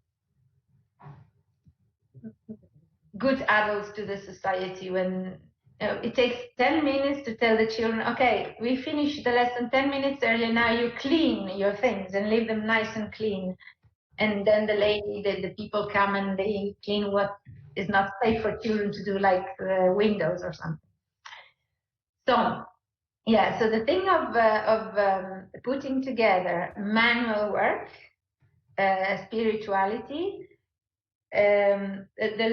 good adults to the society. When it takes 10 minutes to tell the children, okay, we finished the lesson 10 minutes earlier, now you clean your things and leave them nice and clean. And then the people come and they clean what is not safe for children to do, like windows or something. So, yeah, so the thing of putting together manual work, spirituality, the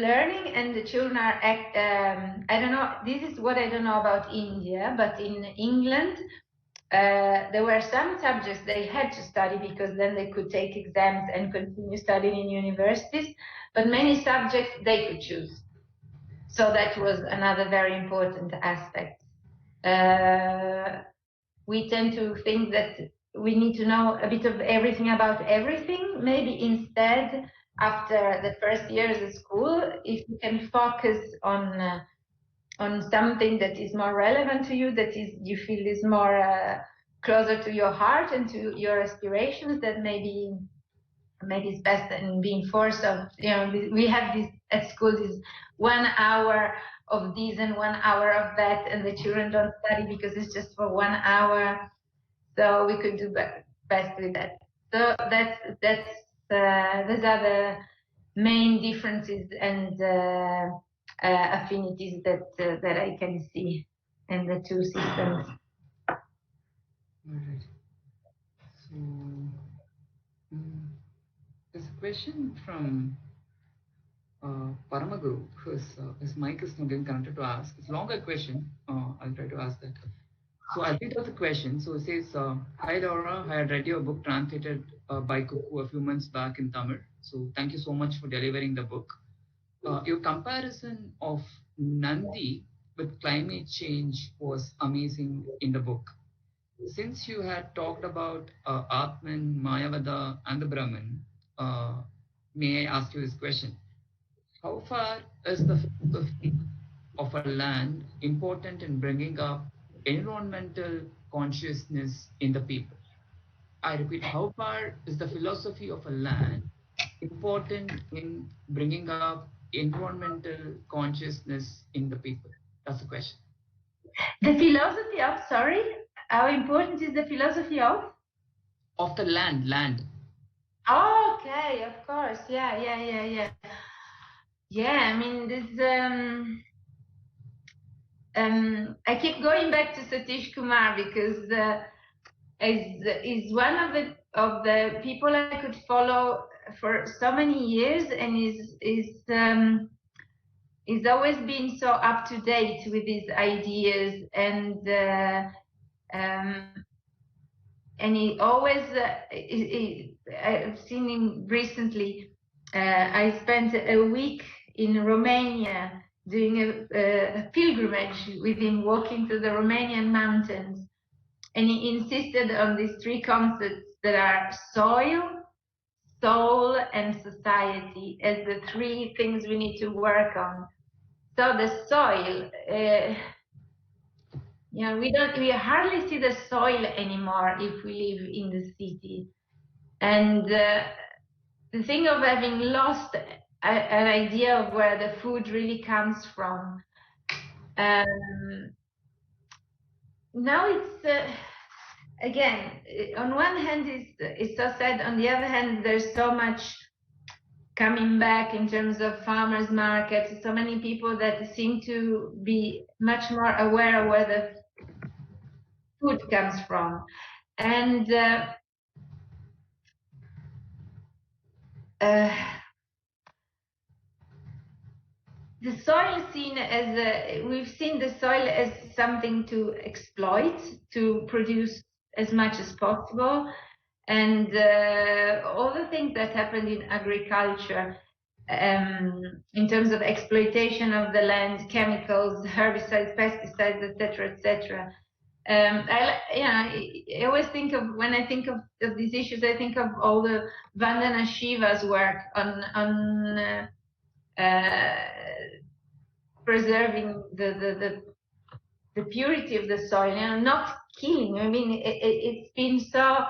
learning, and the children are, I don't know, this is what I don't know about India, but in England, there were some subjects they had to study because then they could take exams and continue studying in universities, but many subjects they could choose. So that was another very important aspect. We tend to think that we need to know a bit of everything about everything. Maybe instead, after the first years of school, if you can focus on something that is more relevant to you, that is you feel is more closer to your heart and to your aspirations, that maybe it's best than being forced of, we have this at school, this 1 hour of this and 1 hour of that, and the children don't study because it's just for 1 hour. So we could do best with that. So those are the main differences and affinities that I can see in the two systems.
All right. So there's a question from Paramaguru. His mic is not getting connected to ask. It's a longer question. I'll try to ask that. So I'll read out the question. So it says, hi Laura, I had read your book translated by Cuckoo a few months back in Tamil. So thank you so much for delivering the book. Your comparison of Nandi with climate change was amazing in the book. Since you had talked about Atman, Mayavada and the Brahman, may I ask you this question? How far is the philosophy of a land important in bringing up environmental consciousness in the people? I repeat, how far is the philosophy of a land important in bringing up environmental consciousness in the people? That's the question.
The philosophy of, sorry, how important is the philosophy of?
Of the land.
Oh, okay, of course, yeah. Yeah, I mean, this. I keep going back to Satish Kumar because is one of the people I could follow for so many years, and is always been so up to date with his ideas, and he always. I've seen him recently. I spent a week in Romania doing a pilgrimage with him, walking through the Romanian mountains. And he insisted on these three concepts that are soil, soul, and society as the three things we need to work on. So the soil, we hardly see the soil anymore if we live in the city. And the thing of having lost an idea of where the food really comes from. Now it's, again, on one hand it's so sad, on the other hand there's so much coming back in terms of farmers markets, so many people that seem to be much more aware of where the food comes from. And the soil seen as we've seen the soil as something to exploit, to produce as much as possible, and all the things that happened in agriculture in terms of exploitation of the land, chemicals, herbicides, pesticides, etc. I always think of, when I think of these issues, I think of all the Vandana Shiva's work on preserving the purity of the soil, not killing. I mean, it's been so.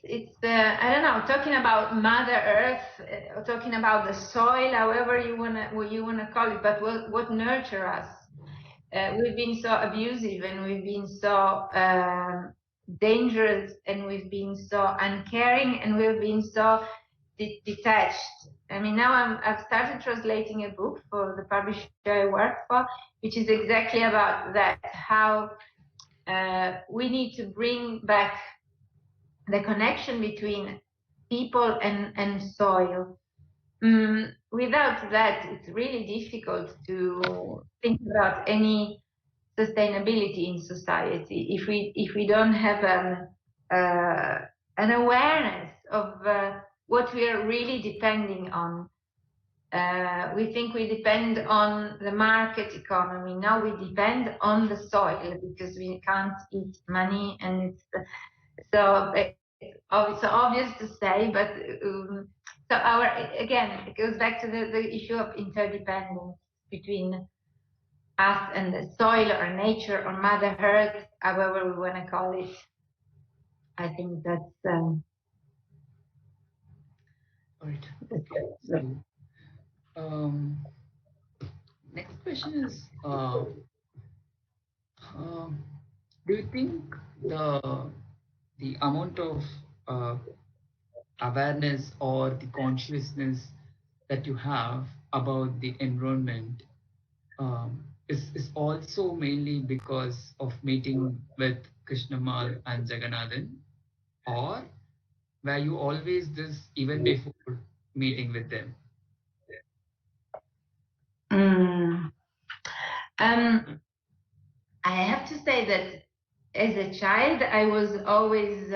it's I don't know, talking about Mother Earth, talking about the soil, however you wanna call it, but what nurture us. We've been so abusive, and we've been so dangerous, and we've been so uncaring, and we've been so detached. I mean, now I've started translating a book for the publisher I work for, which is exactly about that, how we need to bring back the connection between people and soil. Without that, it's really difficult to think about any sustainability in society if we don't have an awareness of what we are really depending on. We think we depend on the market economy. Now we depend on the soil because we can't eat money, and it's obvious to say, but so again, it goes back to the issue of interdependence between us and the soil or nature or Mother Earth, however we want to call it. I think that's
all right. Okay. So, next question is, do you think the amount of awareness or the consciousness that you have about the environment is also mainly because of meeting with Krishnammal and Jagannathan, or were you always this even before meeting with them?
I have to say that as a child, I was always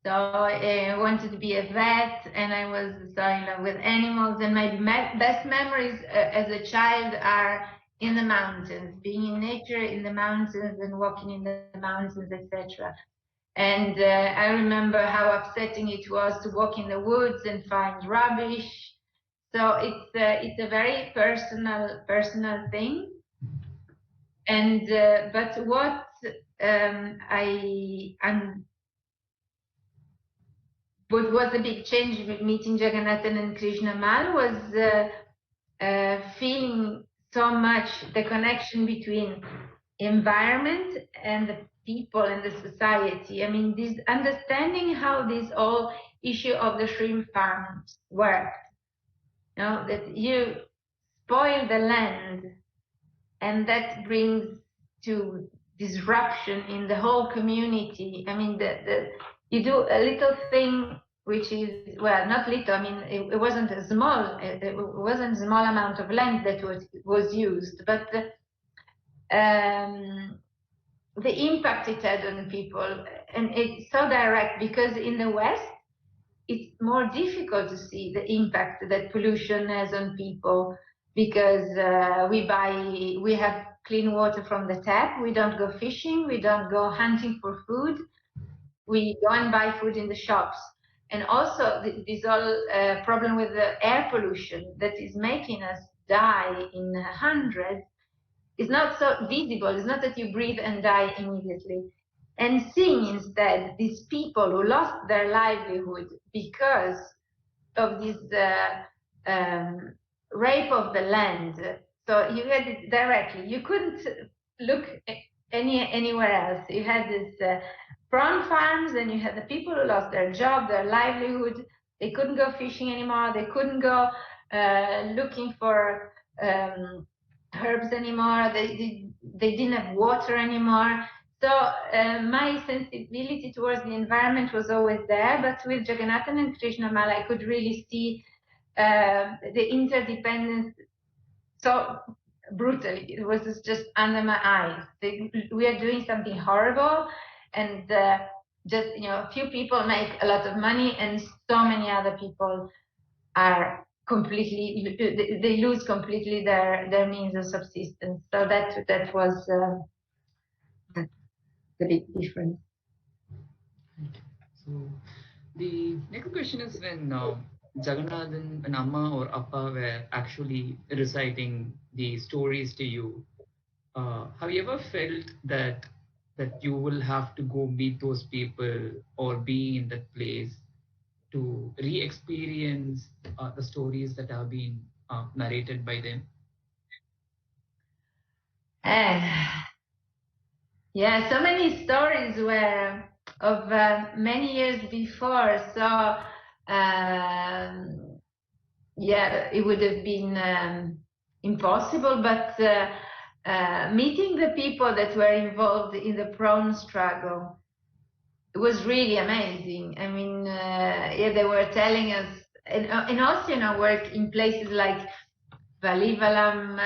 wanted to be a vet, and I was so in love with animals. And my best memories as a child are in the mountains, being in nature in the mountains and walking in the mountains, etc. And I remember how upsetting it was to walk in the woods and find rubbish. So it's a very personal thing. And but what what was a big change with meeting Jagannathan and Krishnammal was feeling so much the connection between environment and the people and the society. I mean, this understanding how this whole issue of the shrimp farms worked. You know, that you spoil the land, and that brings to disruption in the whole community. I mean, you do a little thing which is, well, not little, I mean, it wasn't a small amount of land that was used, but the impact it had on people, and it's so direct, because in the West, it's more difficult to see the impact that pollution has on people, because we have clean water from the tap, we don't go fishing, we don't go hunting for food, we go and buy food in the shops. And also this whole problem with the air pollution that is making us die in hundreds is not so visible. It's not that you breathe and die immediately. And seeing instead these people who lost their livelihood because of this rape of the land. So you had it directly. You couldn't look anywhere else. You had this prawn farms, and you had the people who lost their job, their livelihood. They couldn't go fishing anymore. They couldn't go looking for herbs anymore. They didn't have water anymore. So my sensibility towards the environment was always there, but with Jagannathan and Krishnammal, I could really see the interdependence so brutally. It was just under my eyes. We are doing something horrible, and just, you know, a few people make a lot of money, and so many other people are completely, they lose completely their means of subsistence. So that was the big difference.
So the next question is, when Jagannathan and Amma or Appa were actually reciting the stories to you, have you ever felt that that you will have to go meet those people or be in that place to re-experience the stories that have been narrated by them?
Yeah, so many stories were of many years before. So yeah, it would have been impossible. But meeting the people that were involved in the prawn struggle, it was really amazing. I mean, yeah, they were telling us, and also, you know, work in places like Valivalam,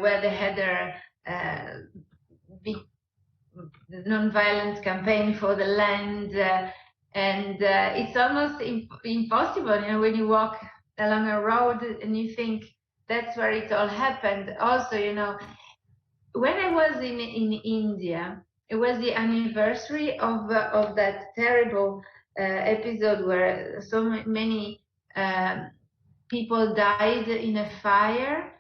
where they had their big non-violent campaign for the land, and it's almost impossible, you know, when you walk along a road and you think that's where it all happened. Also, you know, when I was in India, it was the anniversary of that terrible episode where so many people died in a fire.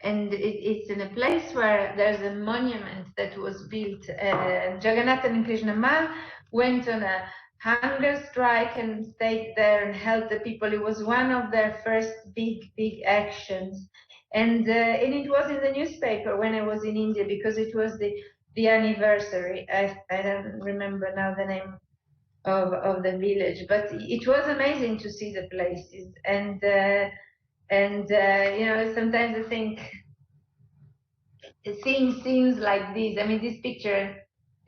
And it's in a place where there's a monument that was built. Jagannathan and Krishnammal went on a hunger strike and stayed there and helped the people. It was one of their first big actions. And it was in the newspaper when I was in India, because it was the anniversary. I don't remember now the name of the village, but it was amazing to see the places. And you know, sometimes I think seeing scenes like this, I mean, this picture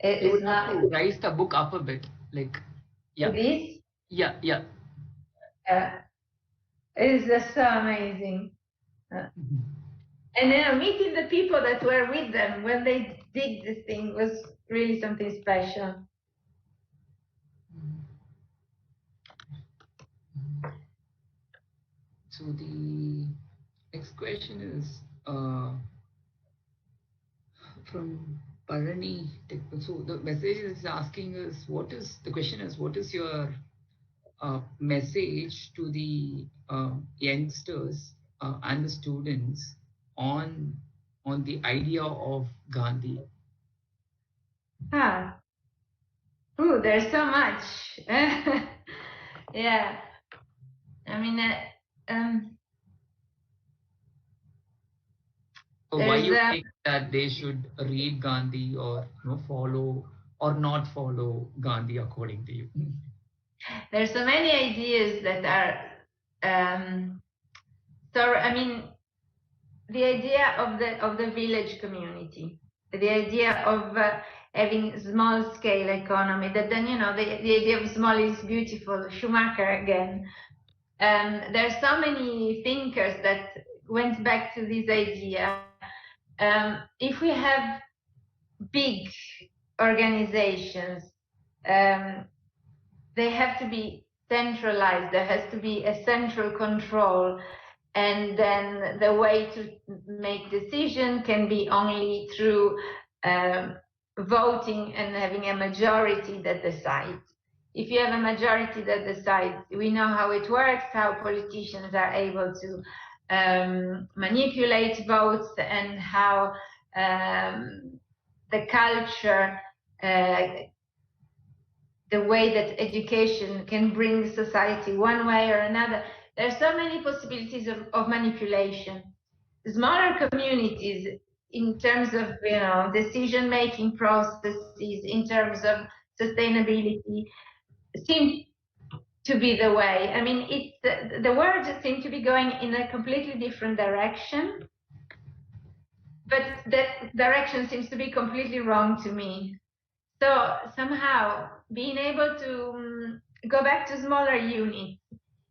You
is
would have
not
to raise the book up a bit, like, yeah,
this.
yeah.
Uh, it's just so amazing.
Mhm.
And then meeting the people that were with them when they did this thing was really something special.
So the next question is from Parani. So the message is asking us, the question is, what is your message to the youngsters and the students on the idea of Gandhi?
Ooh, there's so much. Yeah, I mean,
So why
there's
you think that they should read Gandhi, or follow or not follow Gandhi according to you?
there's so many ideas that are so I mean, the idea of the village community, the idea of having small scale economy, that then, you know, the idea of small is beautiful, Schumacher again. There's so many thinkers that went back to this idea. If we have big organizations, they have to be centralized. There has to be a central control, and then the way to make decision can be only through voting and having a majority that decides. If you have a majority that decides, we know how it works, how politicians are able to manipulate votes, and how the culture, the way that education can bring society one way or another. There are so many possibilities of manipulation. Smaller communities, in terms of, you know, decision-making processes, in terms of sustainability, seem to be the way. I mean, the world just seems to be going in a completely different direction, but that direction seems to be completely wrong to me. So somehow being able to go back to smaller units,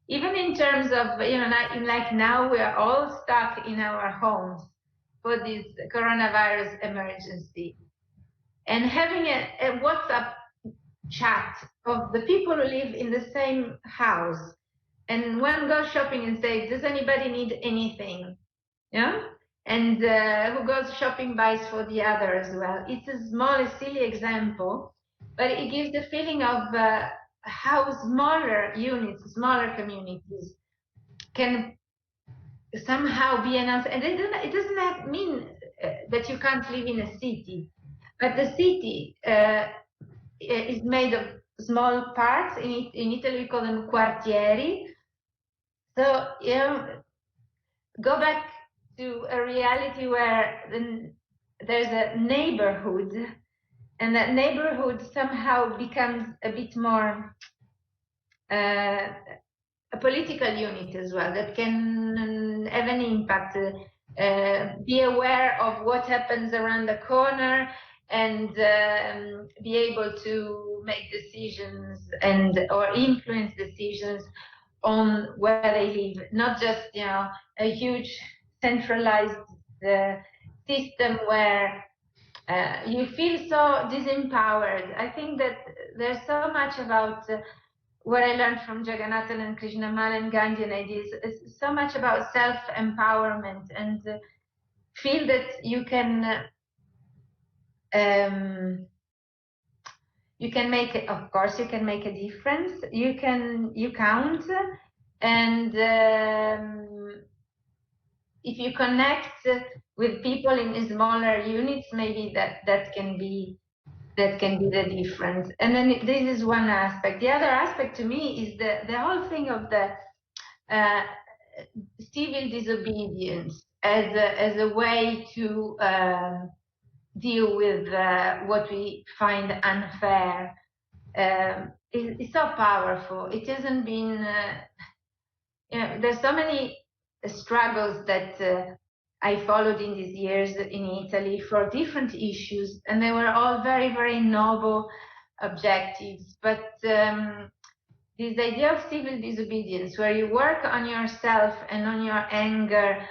even in terms of, you know, like now we are all stuck in our homes for this coronavirus emergency, and having a WhatsApp chat of the people who live in the same house, and one goes shopping and says, does anybody need anything? Yeah. And who goes shopping buys for the other as well. It's a small, silly example, but it gives the feeling of how smaller units, smaller communities can somehow be announced. And it doesn't mean that you can't live in a city. But the city is made of small parts. In Italy we call them quartieri. So go back to a reality where there's a neighborhood, and that neighborhood somehow becomes a bit more a political unit as well, that can have an impact, be aware of what happens around the corner, and be able to make decisions or influence decisions on where they live, not just a huge centralized system where you feel so disempowered. I think that there's so much about what I learned from Jagannathan and Krishnammal and Gandhian ideas is so much about self-empowerment, and feel that you can make it. Of course, you can make a difference. You count, and if you connect with people in smaller units, maybe that can be the difference. And then this is one aspect. The other aspect to me is the whole thing of the civil disobedience as a way to deal with what we find unfair. It's so powerful. It hasn't been, there's so many struggles that I followed in these years in Italy for different issues, and they were all very, very noble objectives. But this idea of civil disobedience, where you work on yourself and on your anger,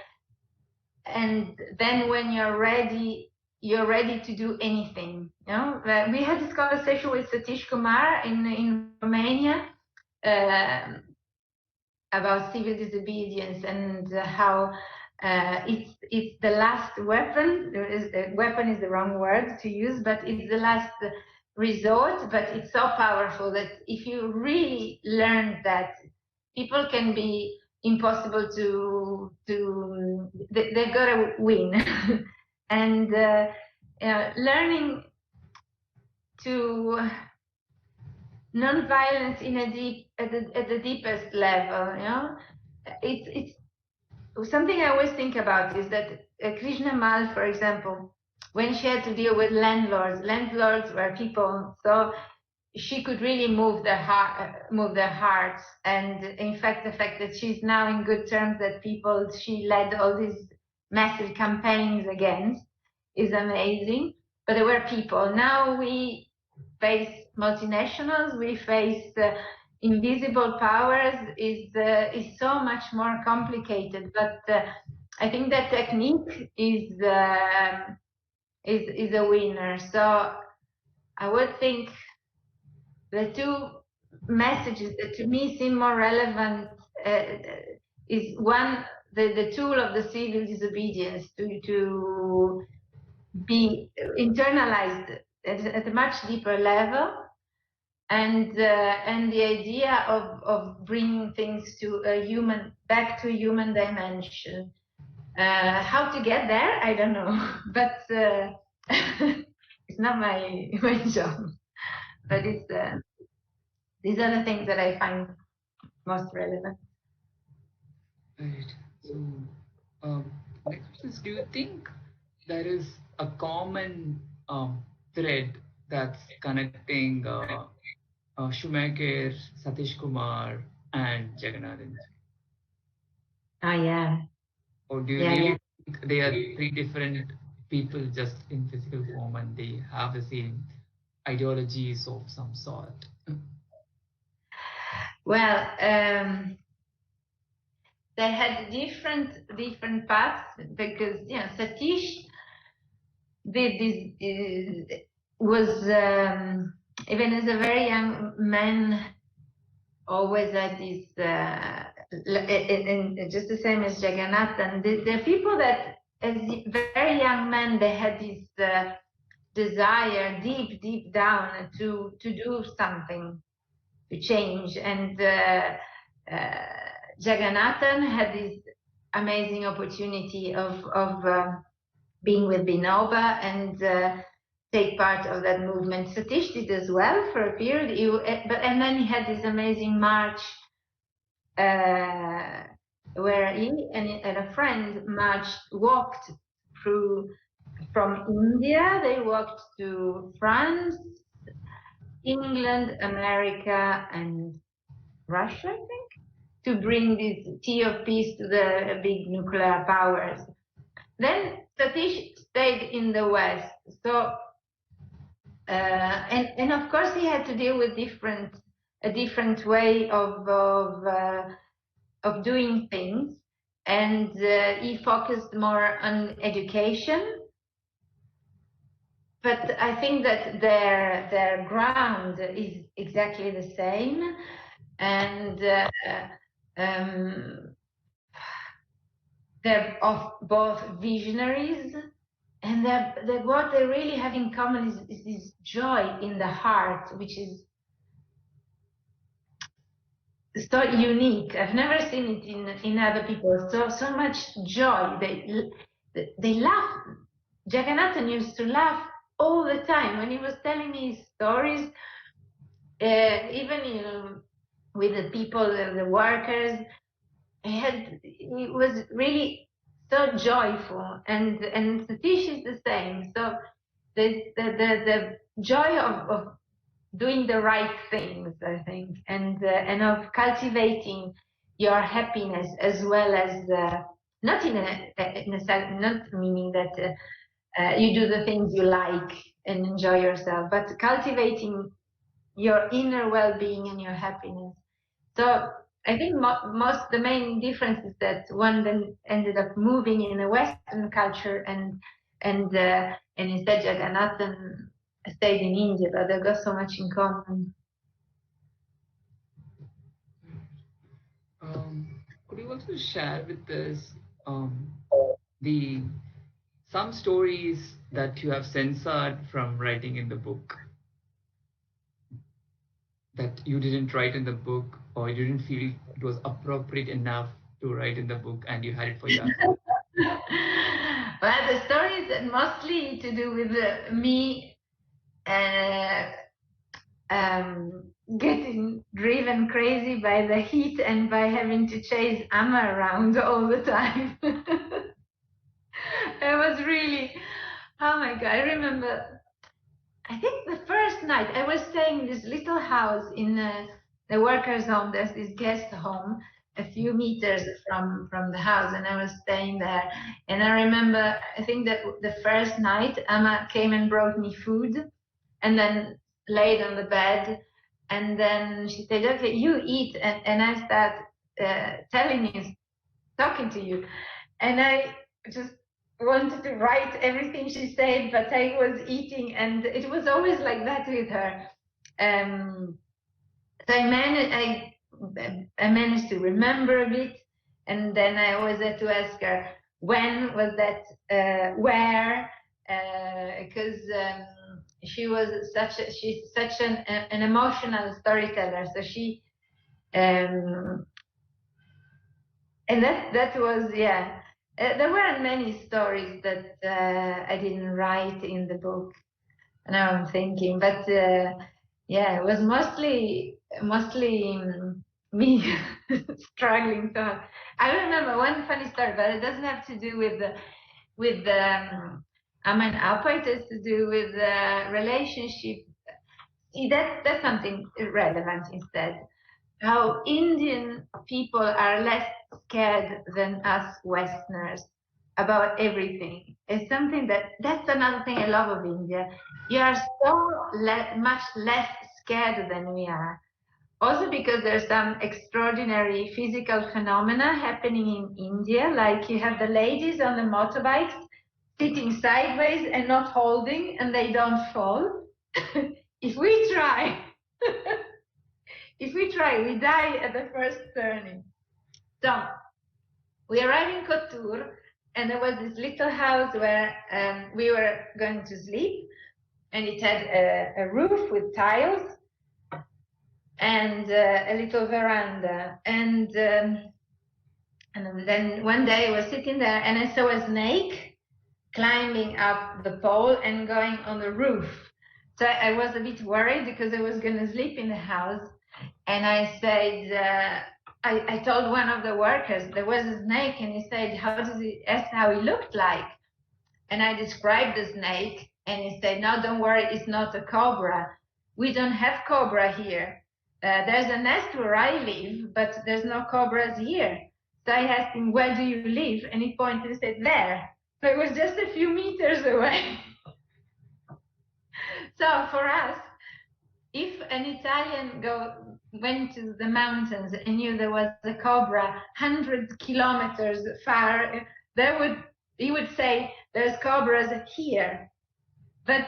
and then when you're ready to do anything. We had this conversation with Satish Kumar in Romania about civil disobedience, and how it's the last weapon. Weapon is the wrong word to use, but it's the last resort. But it's so powerful that if you really learn that people can be impossible they've got to win. And learning to non-violence at the deepest level. It's something I always think about is that Krishnammal, for example, when she had to deal with landlords were people, so she could really move their hearts. And in fact, the fact that she's now in good terms, that she led all these massive campaigns against, is amazing. But there were people. Now we face multinationals, we face invisible powers, is so much more complicated. But I think that technique is a winner. So I would think the two messages that to me seem more relevant is one, the tool of the civil disobedience to be internalized at a much deeper level, and the idea of bringing things to back to a human dimension. How to get there, I don't know, but it's not my job. But it's these are the things that I find most relevant.
Right. So, next question is: do you think there is a common thread that's connecting Schumacher, Satish Kumar, and Jagannathan?
Yeah.
Or do you really think they are three different people just in physical form, and they have the same ideologies of some sort?
Well, they had different paths, because Satish did this was even as a very young man, always had this and just the same as Jagannathan. The people that as very young men, they had this desire deep down to do something, to change. And Jagannathan had this amazing opportunity of being with Vinoba and take part of that movement. Satish did as well for a period, and then he had this amazing march where he and a friend walked from India. They walked to France, England, America, and Russia, I think, to bring this tea of peace to the big nuclear powers. Then Satish stayed in the West. So, and of course he had to deal with a different way of doing things, and he focused more on education. But I think that their ground is exactly the same, and they're both visionaries, and what they really have in common is this joy in the heart, which is so unique. I've never seen it in other people. So much joy. They laugh. Jagannathan used to laugh all the time when he was telling me his stories. Even with the people, the workers, he was really so joyful, and Satish is the same. So the joy of doing the right things, I think, and of cultivating your happiness, as well as not not meaning that you do the things you like and enjoy yourself, but cultivating your inner well-being and your happiness. So I think the main difference is that one then ended up moving in a Western culture, and instead Jagannathan stayed in India, but they've got so much in common.
Could you also share with us some stories that you have censored from writing in the book, that you didn't write in the book, or you didn't feel it was appropriate enough to write in the book and you had it for yourself?
Well, the stories are mostly to do with me getting driven crazy by the heat and by having to chase Amma around all the time. It was really, oh my God, I remember, I think the first night I was staying in this little house in the workers' home. There's this guest home a few meters from the house, and I was staying there. And I remember, I think that the first night Amma came and brought me food, and then laid on the bed, and then she said, okay, you eat, and I start talking to you, and I just wanted to write everything she said, but I was eating, and it was always like that with her. So I managed to remember a bit, and then I always had to ask her, when was that, where, because she's such an emotional storyteller. So she, and that was, yeah. There weren't many stories that I didn't write in the book. Now I'm thinking, but yeah, it was mostly me struggling. So I remember one funny story, but it doesn't have to do with Amma and Appa. It has to do with relationship. See, that's something irrelevant instead. How Indian people are less scared than us Westerners about everything. It's something that's another thing I love of India. You are so much less scared than we are. Also because there's some extraordinary physical phenomena happening in India, like you have the ladies on the motorbikes sitting sideways and not holding, and they don't fall. If we try, we die at the first turning. So we arrived in Kotur, and there was this little house where we were going to sleep, and it had a roof with tiles and a little veranda. And then one day I was sitting there, and I saw a snake climbing up the pole and going on the roof. So I was a bit worried because I was going to sleep in the house. And I said, I told one of the workers there was a snake, and he said, asked how he looked like. And I described the snake, and he said, no, don't worry, it's not a cobra. We don't have cobra here. There's a nest where I live, but there's no cobras here. So I asked him, where do you live? And he pointed and said, there. So it was just a few meters away. So for us, if an Italian went to the mountains and knew there was a cobra 100 kilometers far, he would say, there's cobras here. But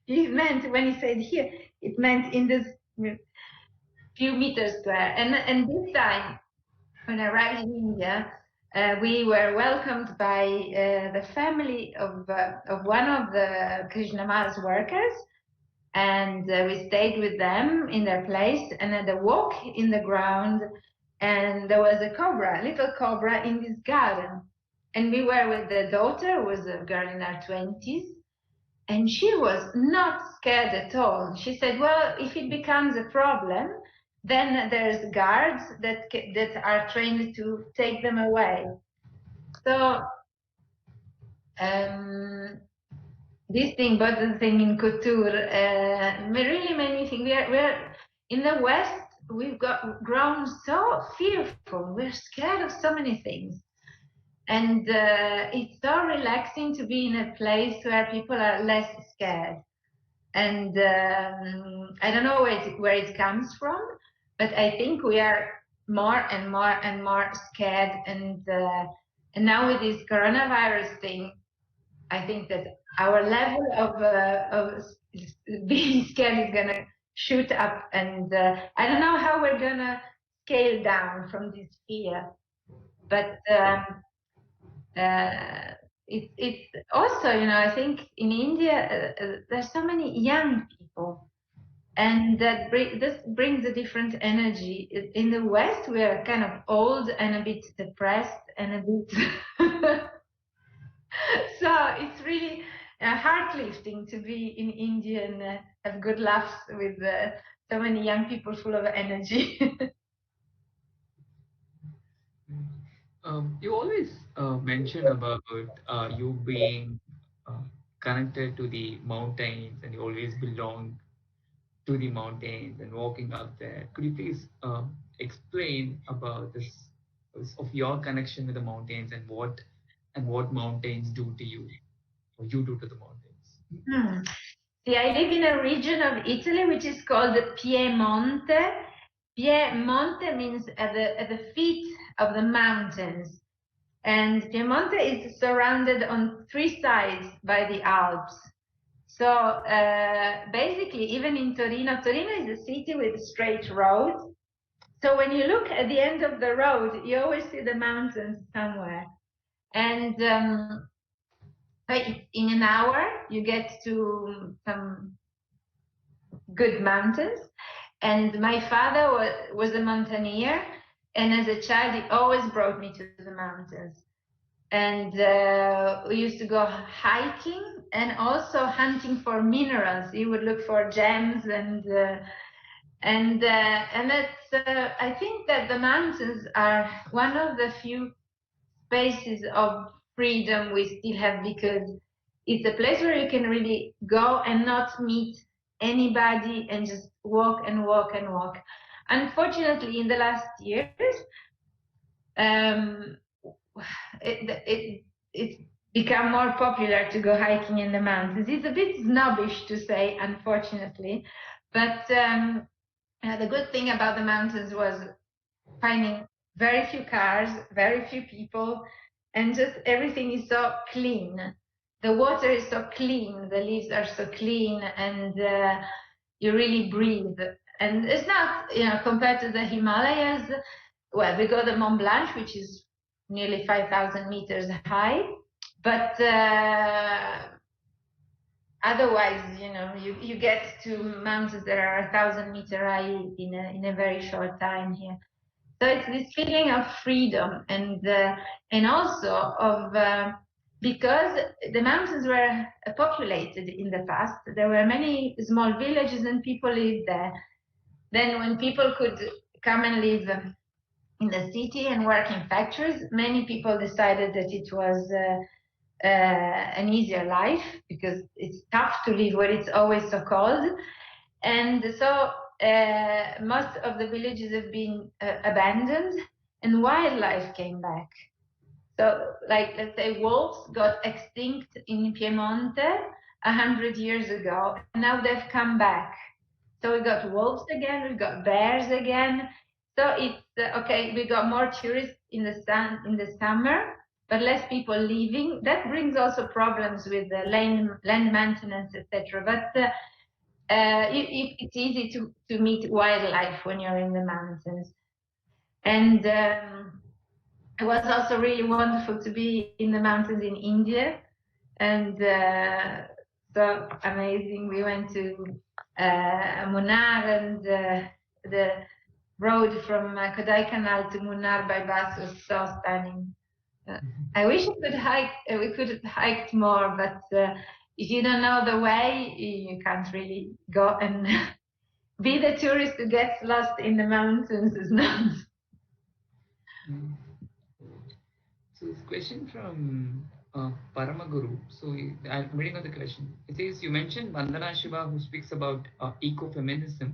he meant, when he said here, it meant in this few meters square. And this time, when I arrived in India, we were welcomed by the family of one of the Krishnammal's workers, and we stayed with them in their place, and had a walk in the ground, and there was a little cobra in this garden. And we were with the daughter, who was a girl in her 20s, and she was not scared at all. She said, well, if it becomes a problem, then there's guards that are trained to take them away. So this thing, but the thing in couture, really made me think. We're in the West. We've grown so fearful. We're scared of so many things, and it's so relaxing to be in a place where people are less scared. And I don't know where it comes from, but I think we are more and more and more scared. And now with this coronavirus thing, I think that our level of being scared is gonna shoot up, and I don't know how we're gonna scale down from this fear. But it's also, I think in India there's so many young people, and this brings a different energy. In the West, we are kind of old and a bit depressed and a bit. So it's really heart-lifting to be in India and have good laughs with so many young people full of energy.
You always mention about you being connected to the mountains, and you always belong to the mountains and walking up there. Could you please explain about this of your connection with the mountains, and what mountains do to you, or you do to the mountains?
See, I live in a region of Italy which is called Piemonte. Piemonte means at the feet of the mountains. And Piemonte is surrounded on 3 sides by the Alps. So basically, even in Torino is a city with straight roads. So when you look at the end of the road, you always see the mountains somewhere. And in an hour, you get to some good mountains. And my father was a mountaineer, and as a child, he always brought me to the mountains. And we used to go hiking and also hunting for minerals. He would look for gems, and that's. I think that the mountains are one of the few spaces of freedom we still have, because it's a place where you can really go and not meet anybody and just walk and walk and walk. Unfortunately, in the last years, it's become more popular to go hiking in the mountains. It's a bit snobbish to say, unfortunately, but the good thing about the mountains was finding very few cars, very few people, and just everything is so clean. The water is so clean, the leaves are so clean, and you really breathe. And it's not, compared to the Himalayas. Well, we go to Mont Blanc, which is nearly 5,000 meters high, but otherwise, you get to mountains that are 1,000 meters high in a very short time here. So it's this feeling of freedom, and also of because the mountains were populated in the past. There were many small villages and people lived there. Then when people could come and live in the city and work in factories, many people decided that it was an easier life, because it's tough to live where it's always so cold. And so most of the villages have been abandoned, and wildlife came back. So, like, let's say wolves got extinct in Piemonte 100 years ago, and now they've come back. So we got wolves again, we got bears again. So it's okay. We got more tourists in the summer, but less people leaving. That brings also problems with the land maintenance, etc. But it's easy to meet wildlife when you're in the mountains. And it was also really wonderful to be in the mountains in India, and so amazing. We went to Munnar, and the road from Kodaikanal to Munnar by bus was so stunning. I wish we could have hiked more, but if you don't know the way, you can't really go, and be the tourist who gets lost in the mountains is not.
So this question from Paramaguru. So I'm reading out the question. It says, you mentioned Vandana Shiva, who speaks about ecofeminism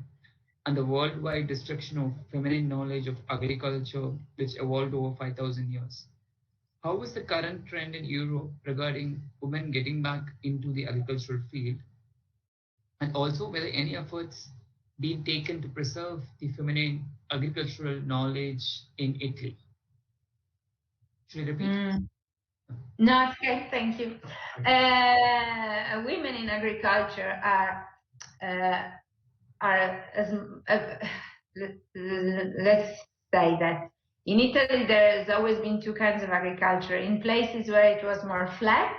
and the worldwide destruction of feminine knowledge of agriculture, which evolved over 5,000 years. How is the current trend in Europe regarding women getting back into the agricultural field? And also whether any efforts being taken to preserve the feminine agricultural knowledge in Italy? Should I repeat?
No, okay, thank you. Women in agriculture are let's say that in Italy there has always been two kinds of agriculture. In places where it was more flat,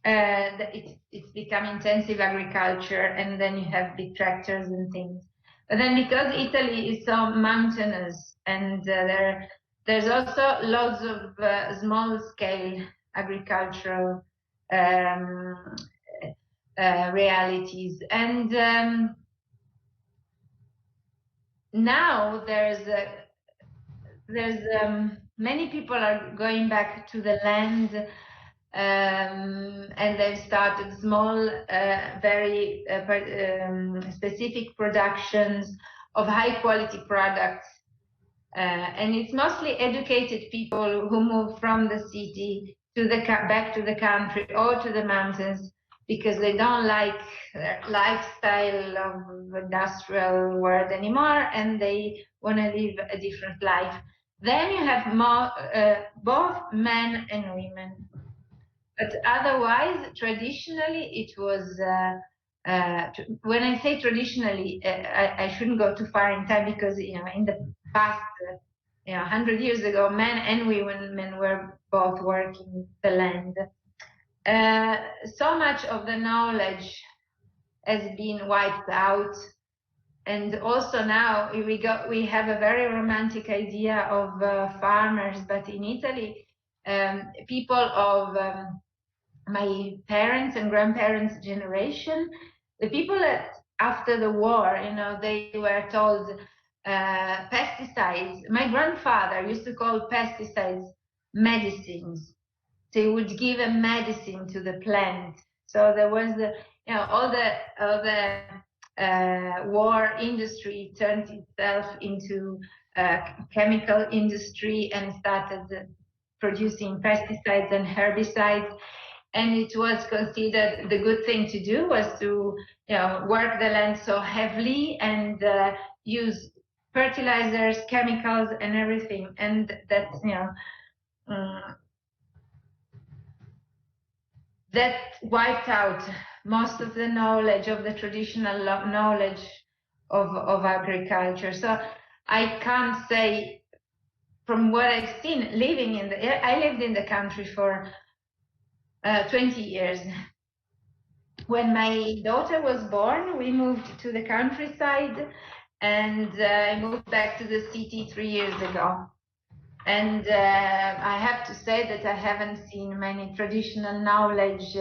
it's become intensive agriculture, and then you have big tractors and things. But then because Italy is so mountainous, and there's also lots of small-scale agricultural realities, and now there's many people are going back to the land, and they've started small, very specific productions of high-quality products. And it's mostly educated people who move from the city to back to the country or to the mountains, because they don't like their lifestyle of industrial world anymore, and they want to live a different life. Then you have more, both men and women. But otherwise, traditionally, it was, when I say traditionally, I shouldn't go too far in time, because, in the past, 100 years ago, men and women were both working the land. So much of the knowledge has been wiped out, and also now we have a very romantic idea of farmers. But in Italy, people of my parents' and grandparents' generation, the people that after the war, they were told pesticides. My grandfather used to call pesticides medicines. They would give a medicine to the plant. So there was all the war industry turned itself into chemical industry and started producing pesticides and herbicides. And it was considered the good thing to do was to work the land so heavily and use fertilizers, chemicals, and everything. And that's that wiped out most of the knowledge, of the traditional knowledge of agriculture. So I can't say, from what I've seen, I lived in the country for 20 years. When my daughter was born, we moved to the countryside, and I moved back to the city 3 years ago. And I have to say that I haven't seen many traditional knowledge,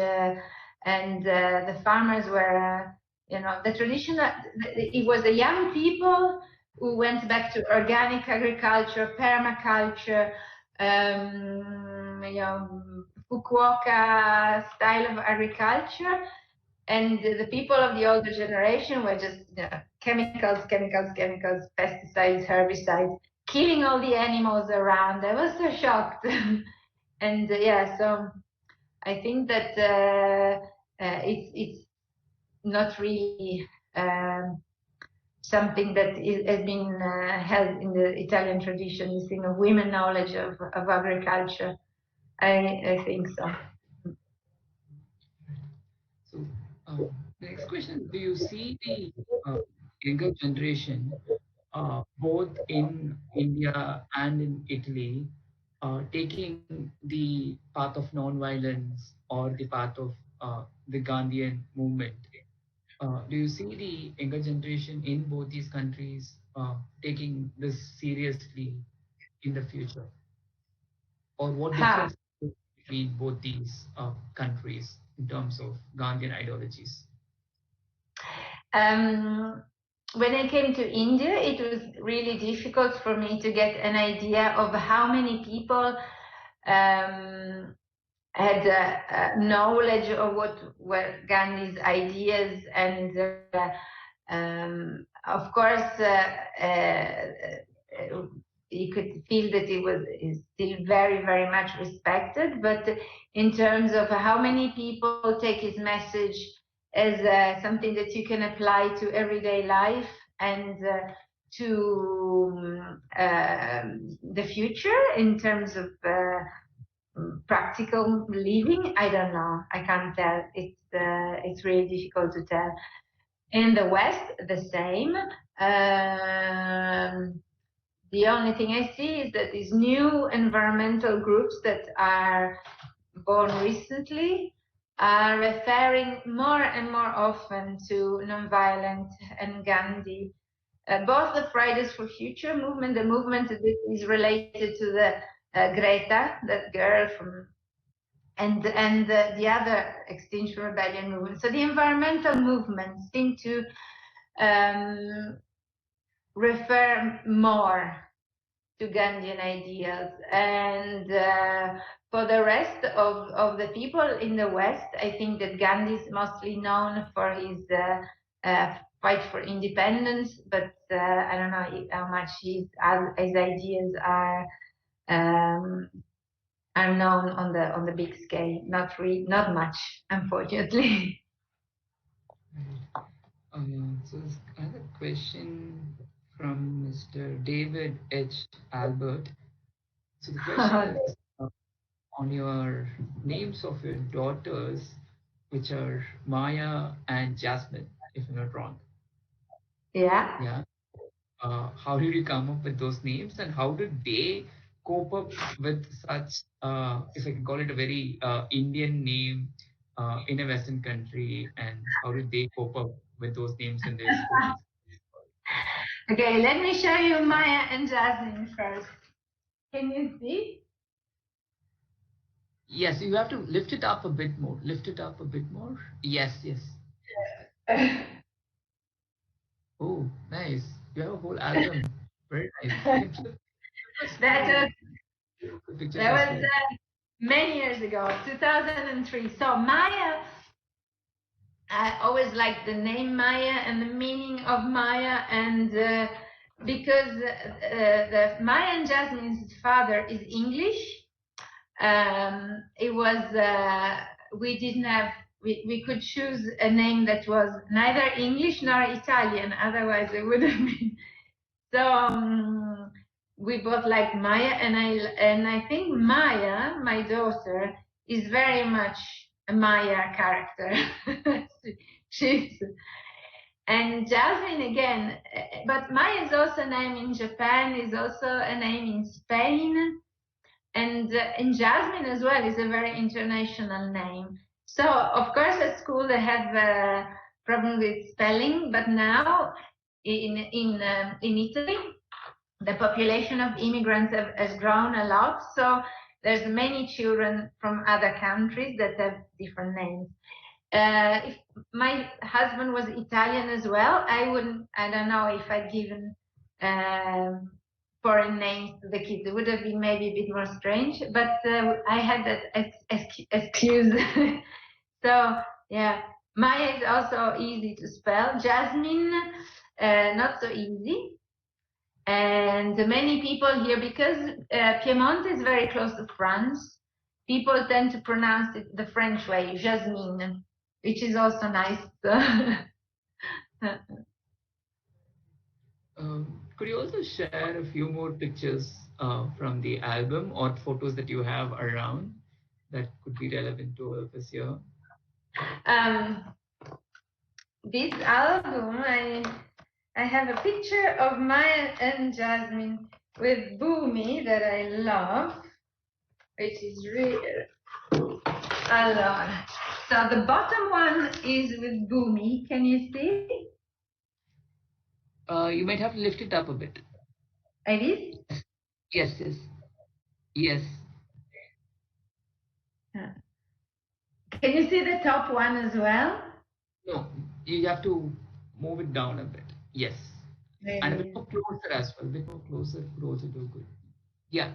and the farmers were, the traditional, it was the young people who went back to organic agriculture, permaculture, Fukuoka style of agriculture. And the people of the older generation were just chemicals, pesticides, herbicides, killing all the animals around. I was so shocked. And so I think that it's not really something that has been held in the Italian tradition, this thing of women knowledge of agriculture. I think so.
So the next question: do you see the younger generation, both in India and in Italy, taking the path of non-violence or the path of the Gandhian movement? Do you see the younger generation in both these countries taking this seriously in the future? Or what difference between both these countries in terms of Gandhian ideologies?
When I came to India, it was really difficult for me to get an idea of how many people had knowledge of what were Gandhi's ideas, and of course you could feel that is still very, very much respected, but in terms of how many people take his message as something that you can apply to everyday life and to the future in terms of practical living, I don't know. I can't tell. It's really difficult to tell. In the West, the same. The only thing I see is that these new environmental groups that are born recently are referring more and more often to nonviolent and Gandhi. Both the Fridays for Future movement, the movement that is related to the Greta, that girl from, and the other Extinction Rebellion movement. So the environmental movements seem to refer more to Gandhian ideas, and for the rest of the people in the West, I think that Gandhi is mostly known for his fight for independence, but I don't know how much his ideas are known on the big scale. Not much, unfortunately.
So I have a question from Mr. David H. Albert. So the question is on your names of your daughters, which are Maya and Jasmine, if I'm not wrong.
Yeah.
Yeah. How did you come up with those names, and how did they cope up with such, if I can call it a very Indian name in a Western country, and how did they cope up with those names in their schools?
Okay, let me show you Maya and Jasmine first. Can you see?
Yes, you have to lift it up a bit more. Lift it up a bit more. Yes, yes. Oh, nice. You have a whole album. Very nice.
That was many years ago, 2003. So Maya, I always liked the name Maya and the meaning of Maya, and because the Maya and Jasmine's father is English, it was we could choose a name that was neither English nor Italian, otherwise it would have been. So we both like Maya, and I think Maya, my daughter, is very much a Maya character. And Jasmine again, but Maya is also a name in Japan, is also a name in Spain, and Jasmine as well is a very international name. So of course at school they have a problem with spelling, but now in Italy the population of immigrants has grown a lot. So there's many children from other countries that have different names. If my husband was Italian as well, I don't know if I'd given foreign names to the kids. It would have been maybe a bit more strange, but I had that excuse. So yeah, Maya is also easy to spell. Jasmine, not so easy. And many people here, because Piedmont is very close to France, people tend to pronounce it the French way, Jasmine, which is also nice.
Could you also share a few more pictures from the album or photos that you have around that could be relevant to all of us here?
This album, I have a picture of Maya and Jasmine with Boomy that I love, which is really a lot. So the bottom one is with Boomy. Can you see?
You might have to lift it up a bit.
Like this?
Yes, yes. Yes.
Can you see the top one as well?
No, you have to move it down a bit. Yes.
Maybe.
And a bit more closer as well. A bit more closer could also do good. Yeah.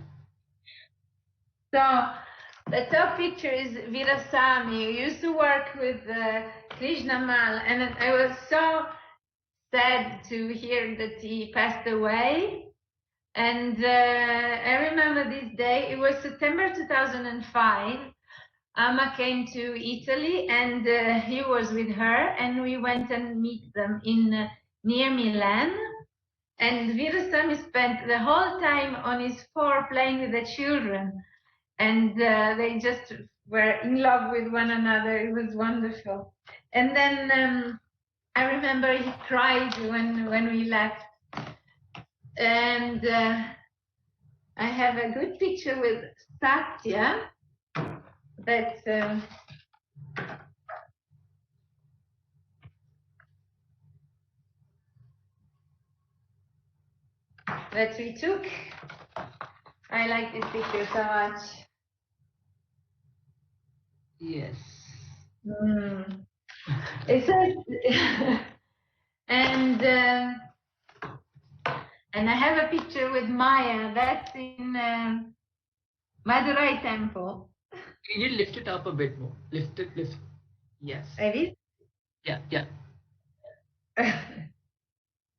So the top picture is Virasamy, who used to work with Krishnammal, and I was so sad to hear that he passed away. And I remember this day, it was September 2005. Amma came to Italy and he was with her, and we went and meet them in near Milan. And Virasamy spent the whole time on his floor playing with the children, and they just were in love with one another. It was wonderful. And then I remember he cried when we left. And I have a good picture with Satya that we took. I like this picture so much.
Yes.
It says, and I have a picture with Maya. That's in Madurai temple.
Can you lift it up a bit more? Lift it, lift. Yes.
Ready?
Yeah, yeah.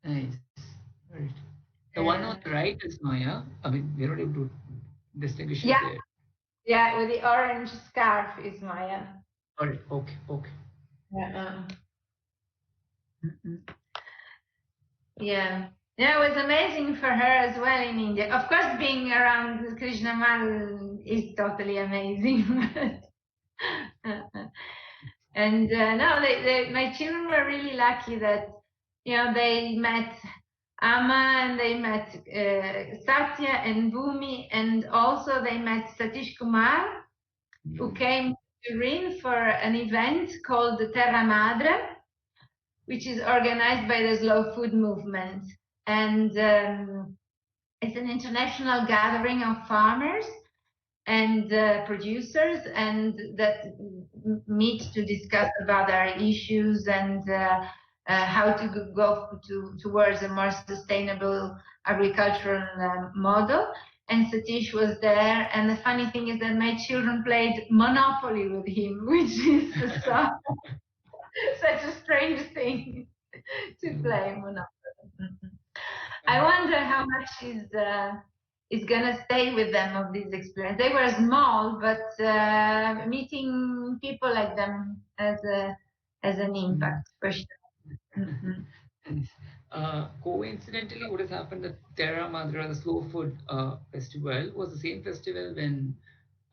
Nice. Right. The one on the right is Maya. I mean, we're not able to distinguish it there.
Yeah, with the orange scarf is Maya.
All right. Okay. Okay.
Yeah. Yeah. Yeah, it was amazing for her as well in India. Of course, being around Krishnammal is totally amazing. And no, my children were really lucky that, you know, they met Amma and they met Satya and Bhumi, and also they met Satish Kumar, who came to Turin for an event called the Terra Madre, which is organized by the Slow Food Movement. And it's an international gathering of farmers and producers, and that meet to discuss about our issues and how to go towards a more sustainable agricultural model. And Satish was there, and the funny thing is that my children played Monopoly with him, which is such a strange thing to play Monopoly. I wonder how much is gonna stay with them of this experience. They were small, but meeting people like them has an impact for sure.
Coincidentally, what has happened at Terra Madra, the Slow Food Festival, was the same festival when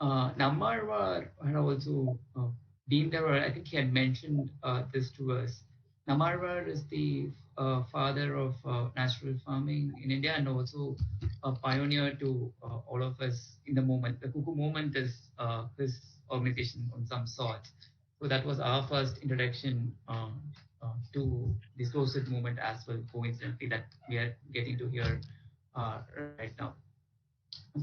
Nammarwar had also been there. I think he had mentioned this to us. Nammarwar is the father of natural farming in India, and also a pioneer to all of us in the movement. The Cuckoo movement is his organization on some sort. So that was our first introduction to the social movement as well, coincidentally, that we are getting to hear right now.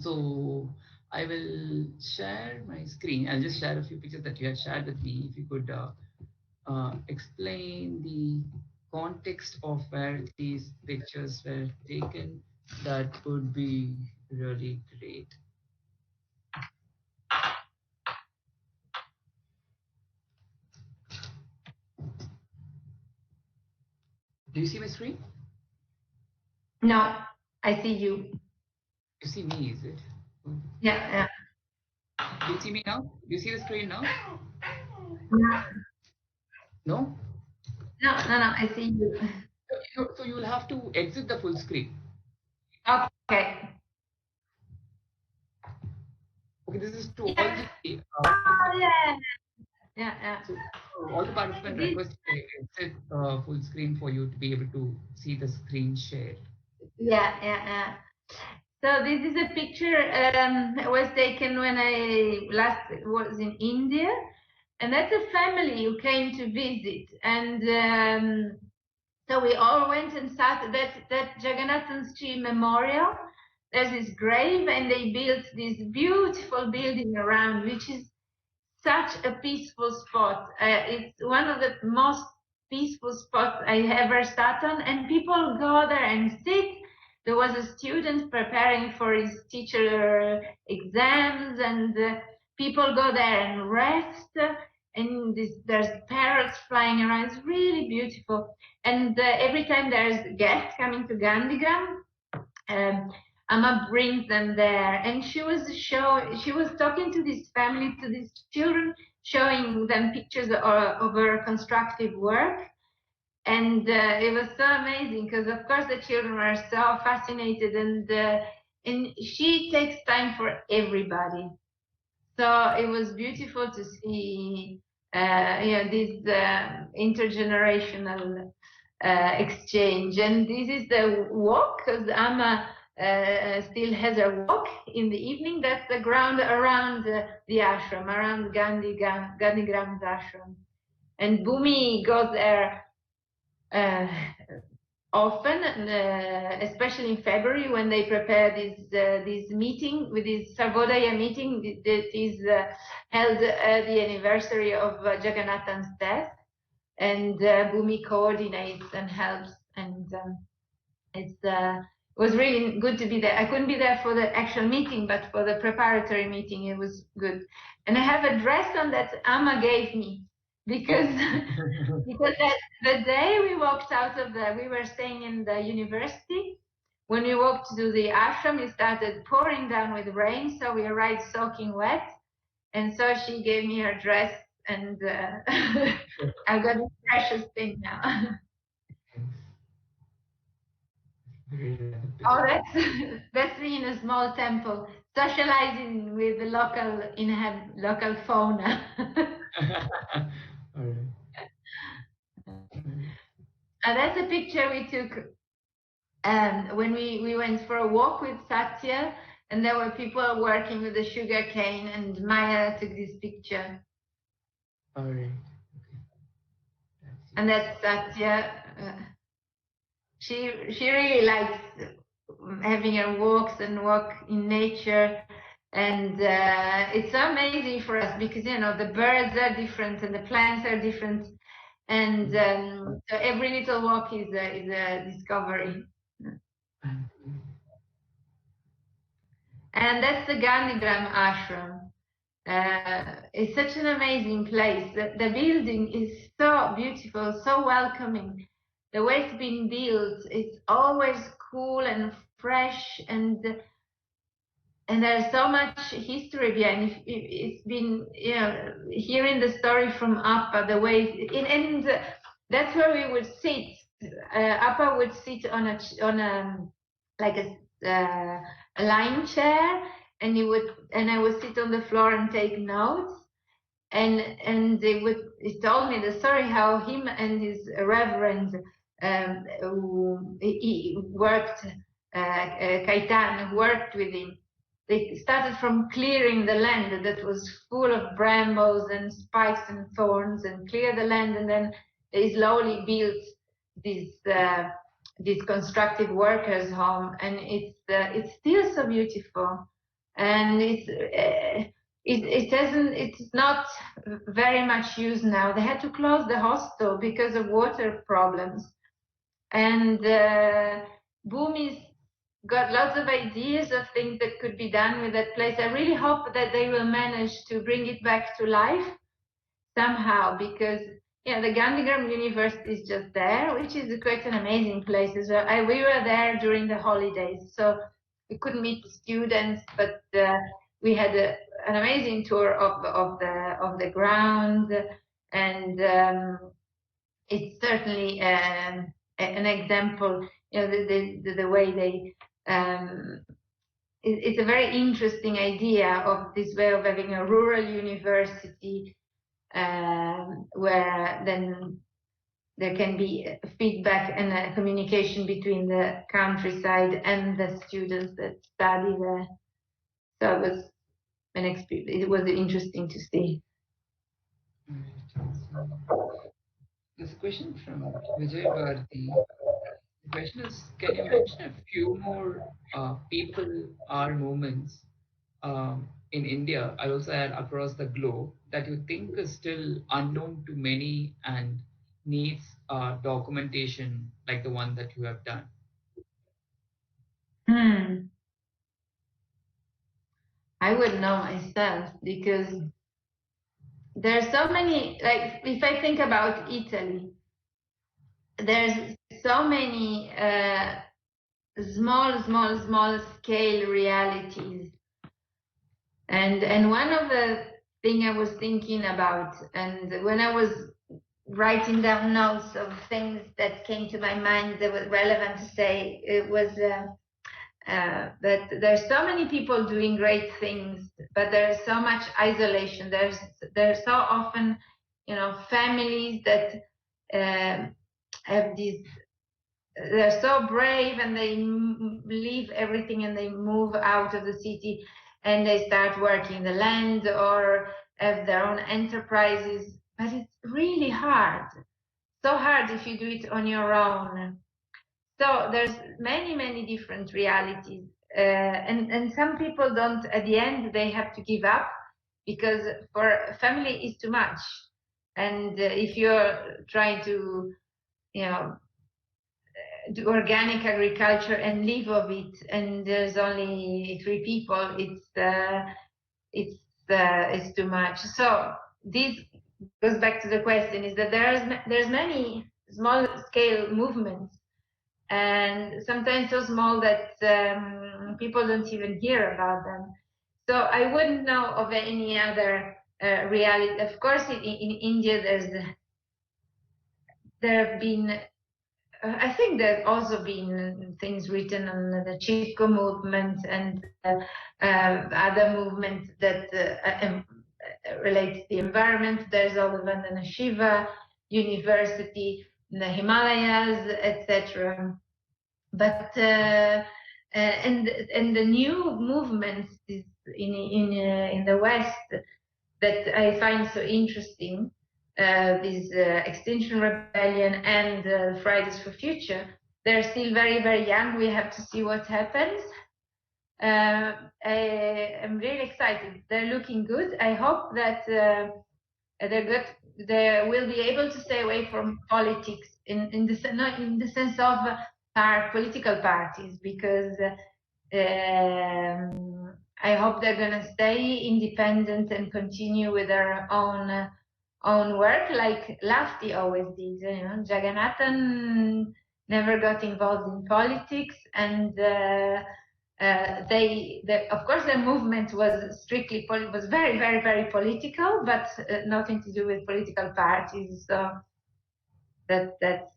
So I will share my screen. I'll just share a few pictures that you had shared with me. If you could explain the context of where these pictures were taken, that would be really great. Do you see my screen?
No, I see you.
You see me, is it?
Yeah.
Do you see me now? Do you see the screen now?
No,
No?
I see you.
So you will have to exit the full screen.
Okay.
Okay, this is to all
Yeah.
the
Oh, yeah.
so all the participants request to exit full screen for you to be able to see the screen share.
Yeah. So this is a picture was taken when I last was in India, and that's a family who came to visit, and so we all went and sat at that Jagannathan memorial. There's this grave, and they built this beautiful building around, which is such a peaceful spot. It's one of the most peaceful spots I ever sat on, and people go there and sit. There was a student preparing for his teacher exams, and people go there and rest. And there's parrots flying around. It's really beautiful. And every time there's guests coming to Gandhigram, Amma brings them there, and she was talking to this family, to these children, showing them pictures of her constructive work, and it was so amazing because, of course, the children were so fascinated, and she takes time for everybody. So it was beautiful to see, this intergenerational exchange. And this is the walk, because Amma still has a walk in the evening. That's the ground around the ashram, around Gandhigram's ashram. And Bhumi goes there often, especially in February when they prepare this meeting, with this Sarvodaya meeting that is held at the anniversary of Jagannathan's death, and Bhumi coordinates and helps, and it was really good to be there. I couldn't be there for the actual meeting, but for the preparatory meeting it was good. And I have a dress on that Amma gave me, because that the day we walked out of we were staying in the university. When we walked to the ashram, it started pouring down with rain, so we arrived soaking wet. And so she gave me her dress, and I've got this precious thing now. Oh, that's me in a small temple, socializing with the local fauna.
All right.
And that's a picture we took when we went for a walk with Satya, and there were people working with the sugar cane, and Maya took this picture.
All right.
And that's Satya. She really likes having her walks and walk in nature, and it's amazing for us because the birds are different and the plants are different, and so every little walk is a discovery. And that's the Gandhigram ashram. It's such an amazing place. The building is so beautiful, so welcoming. The way it's been built, it's always cool and fresh, and there's so much history behind. It's been, hearing the story from Appa, the way, and that's where we would sit. Appa would sit on a like a line chair, and I would sit on the floor and take notes. And he told me the story how him and his reverend he worked, Kaitan worked with him. They started from clearing the land that was full of brambles and spikes and thorns, and clear the land, and then they slowly built this this constructive workers' home, and it's still so beautiful, and it's not very much used now. They had to close the hostel because of water problems, and Bhumi's got lots of ideas of things that could be done with that place. I really hope that they will manage to bring it back to life somehow, because the Gandhian University is just there, which is quite an amazing place as well. We were there during the holidays, so we couldn't meet the students, but we had an amazing tour of the ground, and it's certainly an example. The way they it's a very interesting idea of this way of having a rural university, where then there can be feedback and a communication between the countryside and the students that study there. So it was an experience. It was interesting to see.
There's a question from Vijay Bharati. The question is, can you mention a few more people or movements in India, I also add across the globe, that you think is still unknown to many and needs documentation like the one that you have done?
I would know myself, because there's so many, like if I think about Italy, there's so many small scale realities. And one of the thing I was thinking about, and when I was writing down notes of things that came to my mind that were relevant to say, it was that there's so many people doing great things, but there's so much isolation. There's so often, families that have these. They're so brave, and they leave everything and they move out of the city, and they start working the land or have their own enterprises. But it's really hard. So hard if you do it on your own. So there's many different realities, and some people don't. At the end, they have to give up, because for a family is too much. And if you're trying to, do organic agriculture and live of it, and there's only 3 people, it's too much. So this goes back to the question: is that there's many small scale movements, and sometimes so small that people don't even hear about them. So I wouldn't know of any other reality. Of course, in India, there have been. I think there have also been things written on the Cuckoo movement and other movements that relate to the environment. There's also Vandana Shiva University in the Himalayas, etc. But and the new movements in the West that I find so interesting, this Extinction Rebellion and Fridays for Future, they're still very young. We have to see what happens. I'm really excited. They're looking good. I hope that they will be able to stay away from politics in the sense of political parties, because I hope they're going to stay independent and continue with their own work, like Lafti always did. Jagannathan never got involved in politics, and of course, the movement was strictly was very political, but nothing to do with political parties. So that's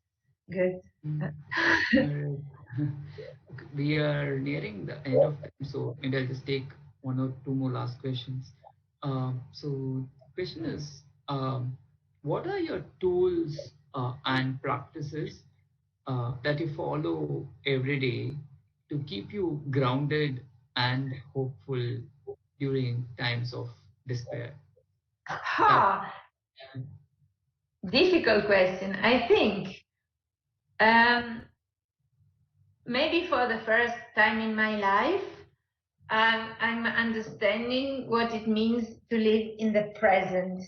good.
We are nearing the end of time, so maybe I'll just take 1 or 2 more last questions. So the question is, what are your tools and practices that you follow every day to keep you grounded and hopeful during times of despair?
Difficult question. I think maybe for the first time in my life, I'm understanding what it means to live in the present.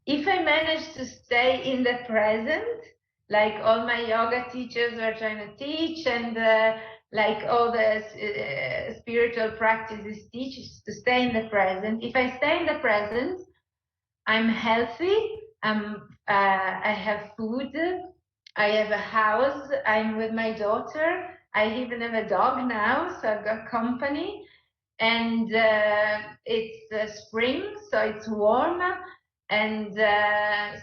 If I manage to stay in the present, like all my yoga teachers were trying to teach, and like all the spiritual practices teach, to stay in the present. If I stay in the present, I'm healthy, I have food, I have a house, I'm with my daughter, I even have a dog now, so I've got company, and it's spring, so it's warm, and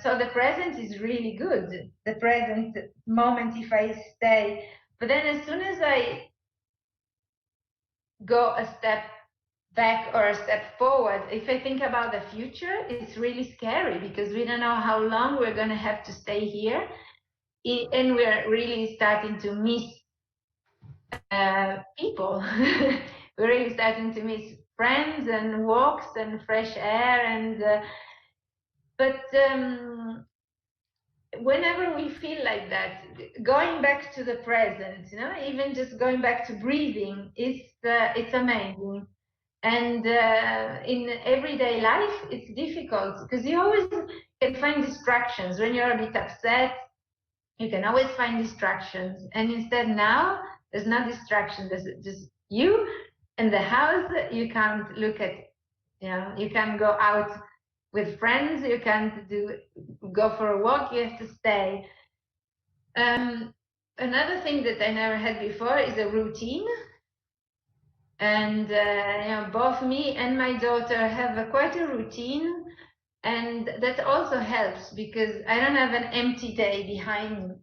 so the present is really good, the present moment if I stay. But then as soon as I go a step back or a step forward, if I think about the future, it's really scary because we don't know how long we're going to have to stay here, and we're really starting to miss people. We're really starting to miss friends and walks and fresh air, and but whenever we feel like that, going back to the present, you know, even just going back to breathing, it's amazing. And in everyday life, it's difficult because you always can find distractions. When you're a bit upset, you can always find distractions. And instead now, there's no distraction. There's just you and the house. You can't look at, you know, you can't go out with friends. You can't go for a walk. You have to stay. Another thing that I never had before is a routine. And you know, both me and my daughter have quite a routine, and that also helps because I don't have an empty day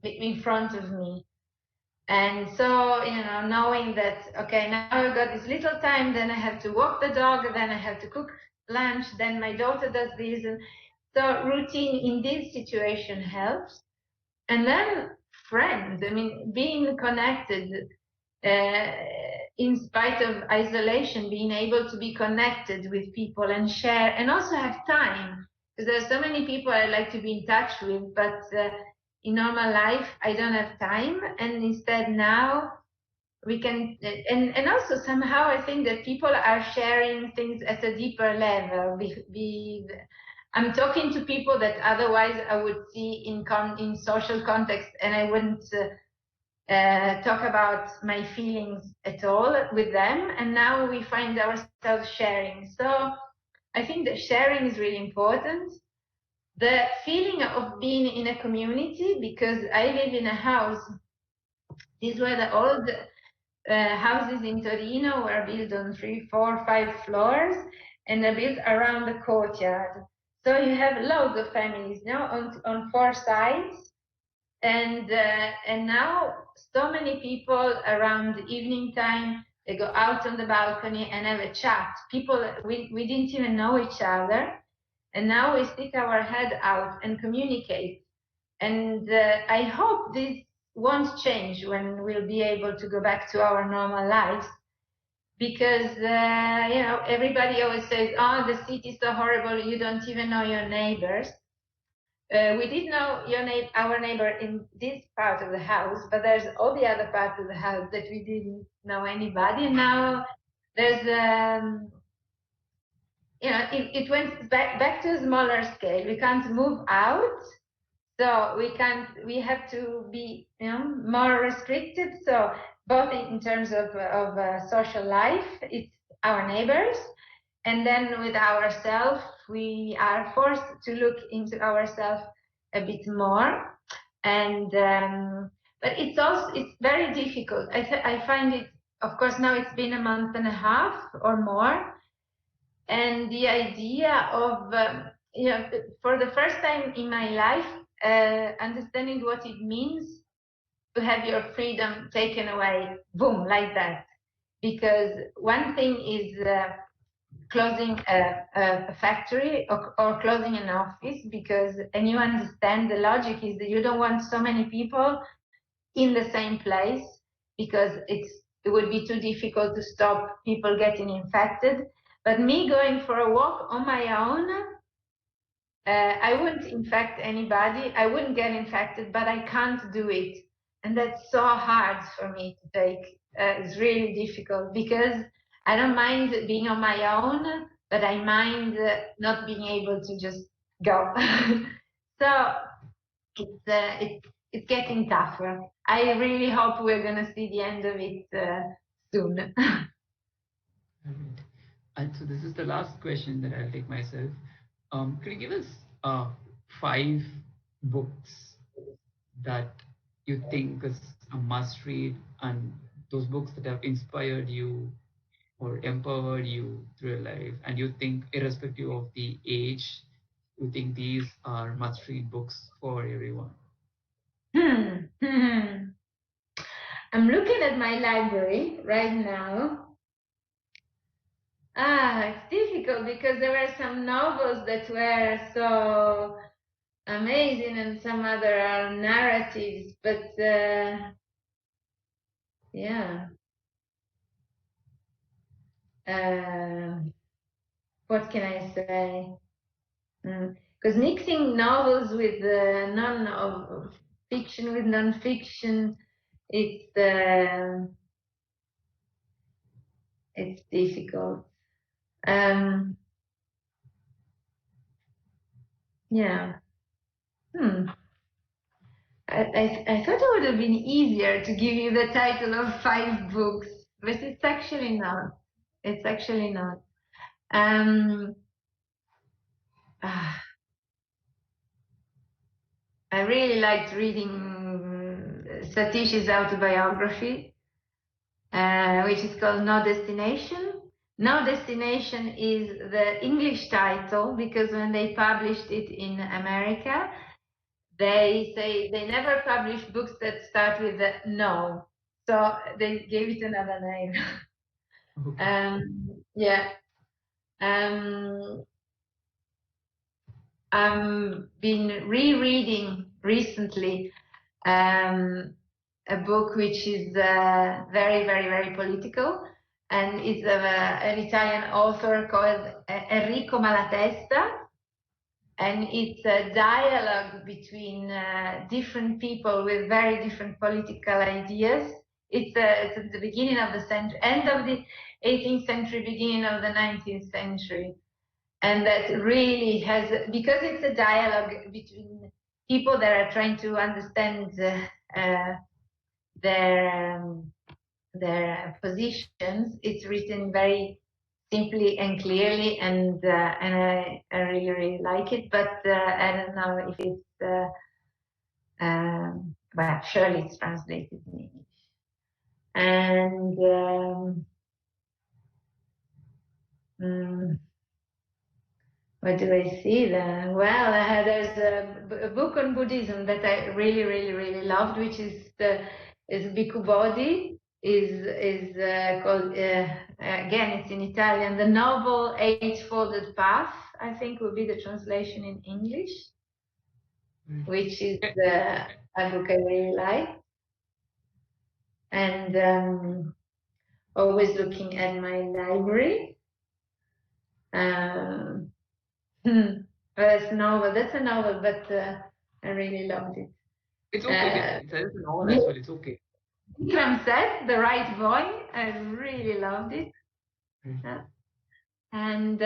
in front of me. And so, you know, knowing that, okay, now I've got this little time, then I have to walk the dog, then I have to cook lunch, then my daughter does this. And so routine in this situation helps. And then friends, I mean, being connected, in spite of isolation, being able to be connected with people and share, and also have time, because there's so many people I like to be in touch with, but in normal life I don't have time. And instead now we can, and also somehow I think that people are sharing things at a deeper level. I'm talking to people that otherwise I would see in social context, and I wouldn't talk about my feelings at all with them, and now we find ourselves sharing. So I think that sharing is really important. The feeling of being in a community, because I live in a house. These were the old houses in Torino, were built on 3, 4, 5 floors, and they're built around the courtyard. So you have loads of families now on 4 sides. And now so many people around evening time, they go out on the balcony and have a chat. People, we didn't even know each other, and now we stick our head out and communicate. And I hope this won't change when we'll be able to go back to our normal lives, because you know, everybody always says, oh, the city is so horrible, you don't even know your neighbors. We did know our neighbor in this part of the house, but there's all the other parts of the house that we didn't know anybody. And now there's, you know, it went back to a smaller scale. We can't move out, so we have to be, you know, more restricted. So both in terms of social life, it's our neighbors, and then with ourselves, we are forced to look into ourselves a bit more. And but it's very difficult. I find it, of course, now it's been a month and a half or more, and the idea of you know, for the first time in my life, understanding what it means to have your freedom taken away, boom, like that. Because one thing is closing a factory or closing an office, and you understand the logic is that you don't want so many people in the same place, because it would be too difficult to stop people getting infected. But me going for a walk on my own, I wouldn't infect anybody, I wouldn't get infected, but I can't do it. and that's so hard for me to take. It's really difficult because I don't mind being on my own, but I mind not being able to just go. So it's getting tougher. I really hope we're gonna see the end of it soon.
Alright. And so this is the last question that I'll take myself. Could you give us 5 books that you think is a must read, and those books that have inspired you or empowered you through your life, and you think, irrespective of the age, you think these are must read books for everyone?
I'm looking at my library right now. It's difficult because there were some novels that were so amazing and some other are narratives, but yeah. What can I say? Because mixing novels with fiction with non-fiction, it's difficult. Yeah. I thought it would have been easier to give you the title of 5 books, but it's actually not. It's actually not. I really liked reading Satish's autobiography, which is called No Destination. No Destination is the English title because when they published it in America, they say they never publish books that start with the no. So they gave it another name.
Okay.
Yeah. I've been rereading recently a book which is very, very, very political, and it's an Italian author called Enrico Malatesta, and it's a dialogue between different people with very different political ideas. It's at the beginning of the century, end of the 18th century, beginning of the 19th century. And that really has, because it's a dialogue between people that are trying to understand their positions, it's written very simply and clearly, and I really, really like it. But I don't know if it's, well, surely it's translated in English. And what do I see there? Well, there's a book on Buddhism that I really, really, really loved, which is Bhikkhu Bodhi. Is called again, it's in Italian. The Noble Eightfold Path, I think, would be the translation in English, which is a book I really like. And always looking at my library. That's a novel, but I really loved it.
It's okay. It's a novel as well. It's okay.
Vikram said, The Right Boy. I really loved it. And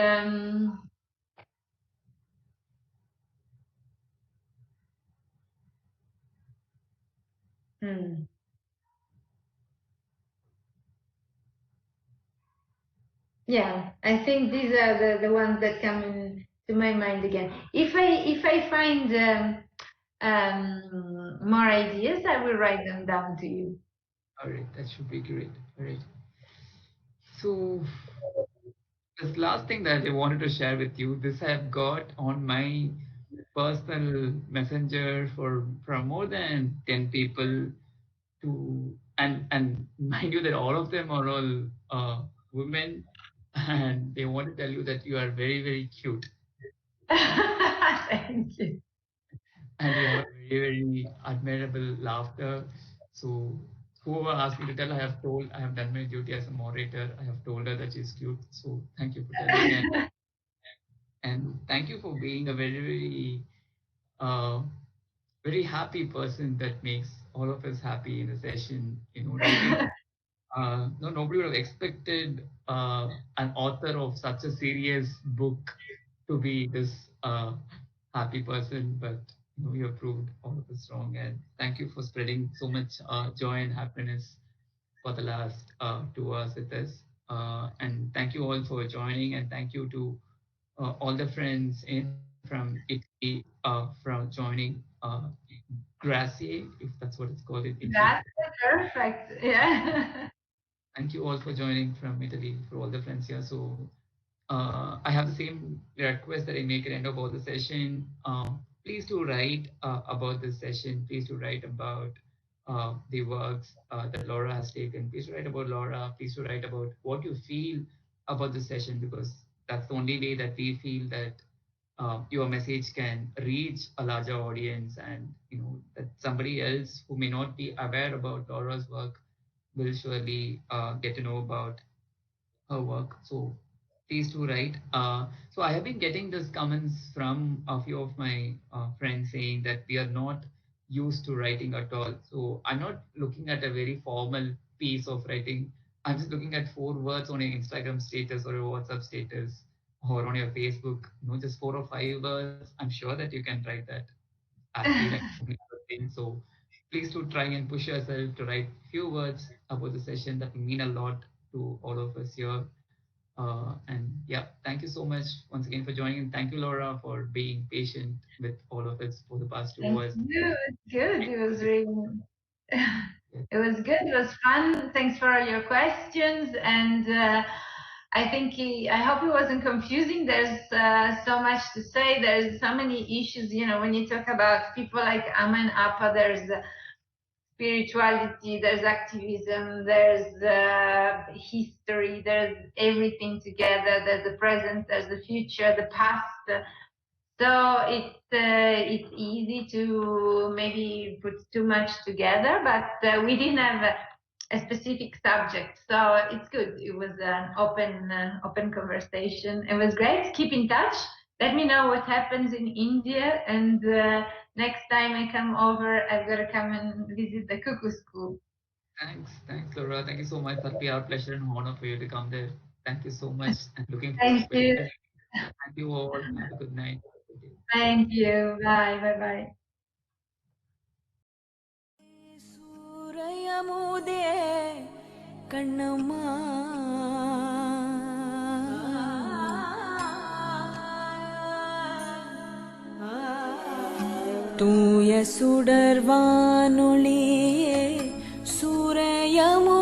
yeah, I think these are the ones that come to my mind again. If I find more ideas, I will write them down to you.
All right, that should be great. All right. So this last thing that I wanted to share with you, this I have got on my personal messenger from more than 10 people to, and mind you that all of them are all women, and they want to tell you that you are very, very cute.
Thank you.
And you have a very, very admirable laughter. So whoever asked me to tell, I have done my duty as a moderator. I have told her that she's cute. So thank you for telling, and thank you for being a very, very, very happy person that makes all of us happy in the session. Really, no, nobody would have expected an author of such a serious book to be this happy person, but you have proved all of us wrong. And thank you for spreading so much joy and happiness for the last 2 hours with us. And thank you all for joining, and thank you to all the friends in from Italy from joining Gracie, if that's what it's called in Italy.
That's perfect. Yeah.
Thank you all for joining from Italy, for all the friends here. So I have the same request that I make at the end of all the session. Please do write about this session. Please do write about the works that Laura has taken. Please write about Laura. Please do write about what you feel about the session, because that's the only way that we feel that your message can reach a larger audience, and that somebody else who may not be aware about Laura's work will surely get to know about her work. So please do write. So I have been getting these comments from a few of my friends saying that we are not used to writing at all. So I'm not looking at a very formal piece of writing. I'm just looking at 4 words on your Instagram status or your WhatsApp status or on your Facebook. Just 4 or 5 words. I'm sure that you can write that. I feel like so many other things. So please do try and push yourself to write few words about the session that will mean a lot to all of us here. And yeah, thank you so much once again for joining. And thank you, Laura, for being patient with all of us for the past 2
Thank
hours.
you. It's good. It was really, it was good. It was fun. Thanks for all your questions. And I think I hope it wasn't confusing. There's so much to say. There's so many issues. When you talk about people like Amma and Appa, there's spirituality, there's activism, there's history, there's everything together. There's the present, there's the future, the past. So it's easy to maybe put too much together, but we didn't have a specific subject, so it's good. It was an open conversation. It was great. Keep in touch. Let me know what happens in India, and next time I come over, I've got to come and visit the Cuckoo School.
Thanks, Laura. Thank you so much. That'll be our pleasure and honor for you to come there. Thank you so much, and looking forward
Thank
to
you.
it. Thank you all. Have a good night.
Thank you. Bye. Bye.
ಸೂರಯಮುದೇ Kannamma தூய சுடர்வானொளியே சூரயமு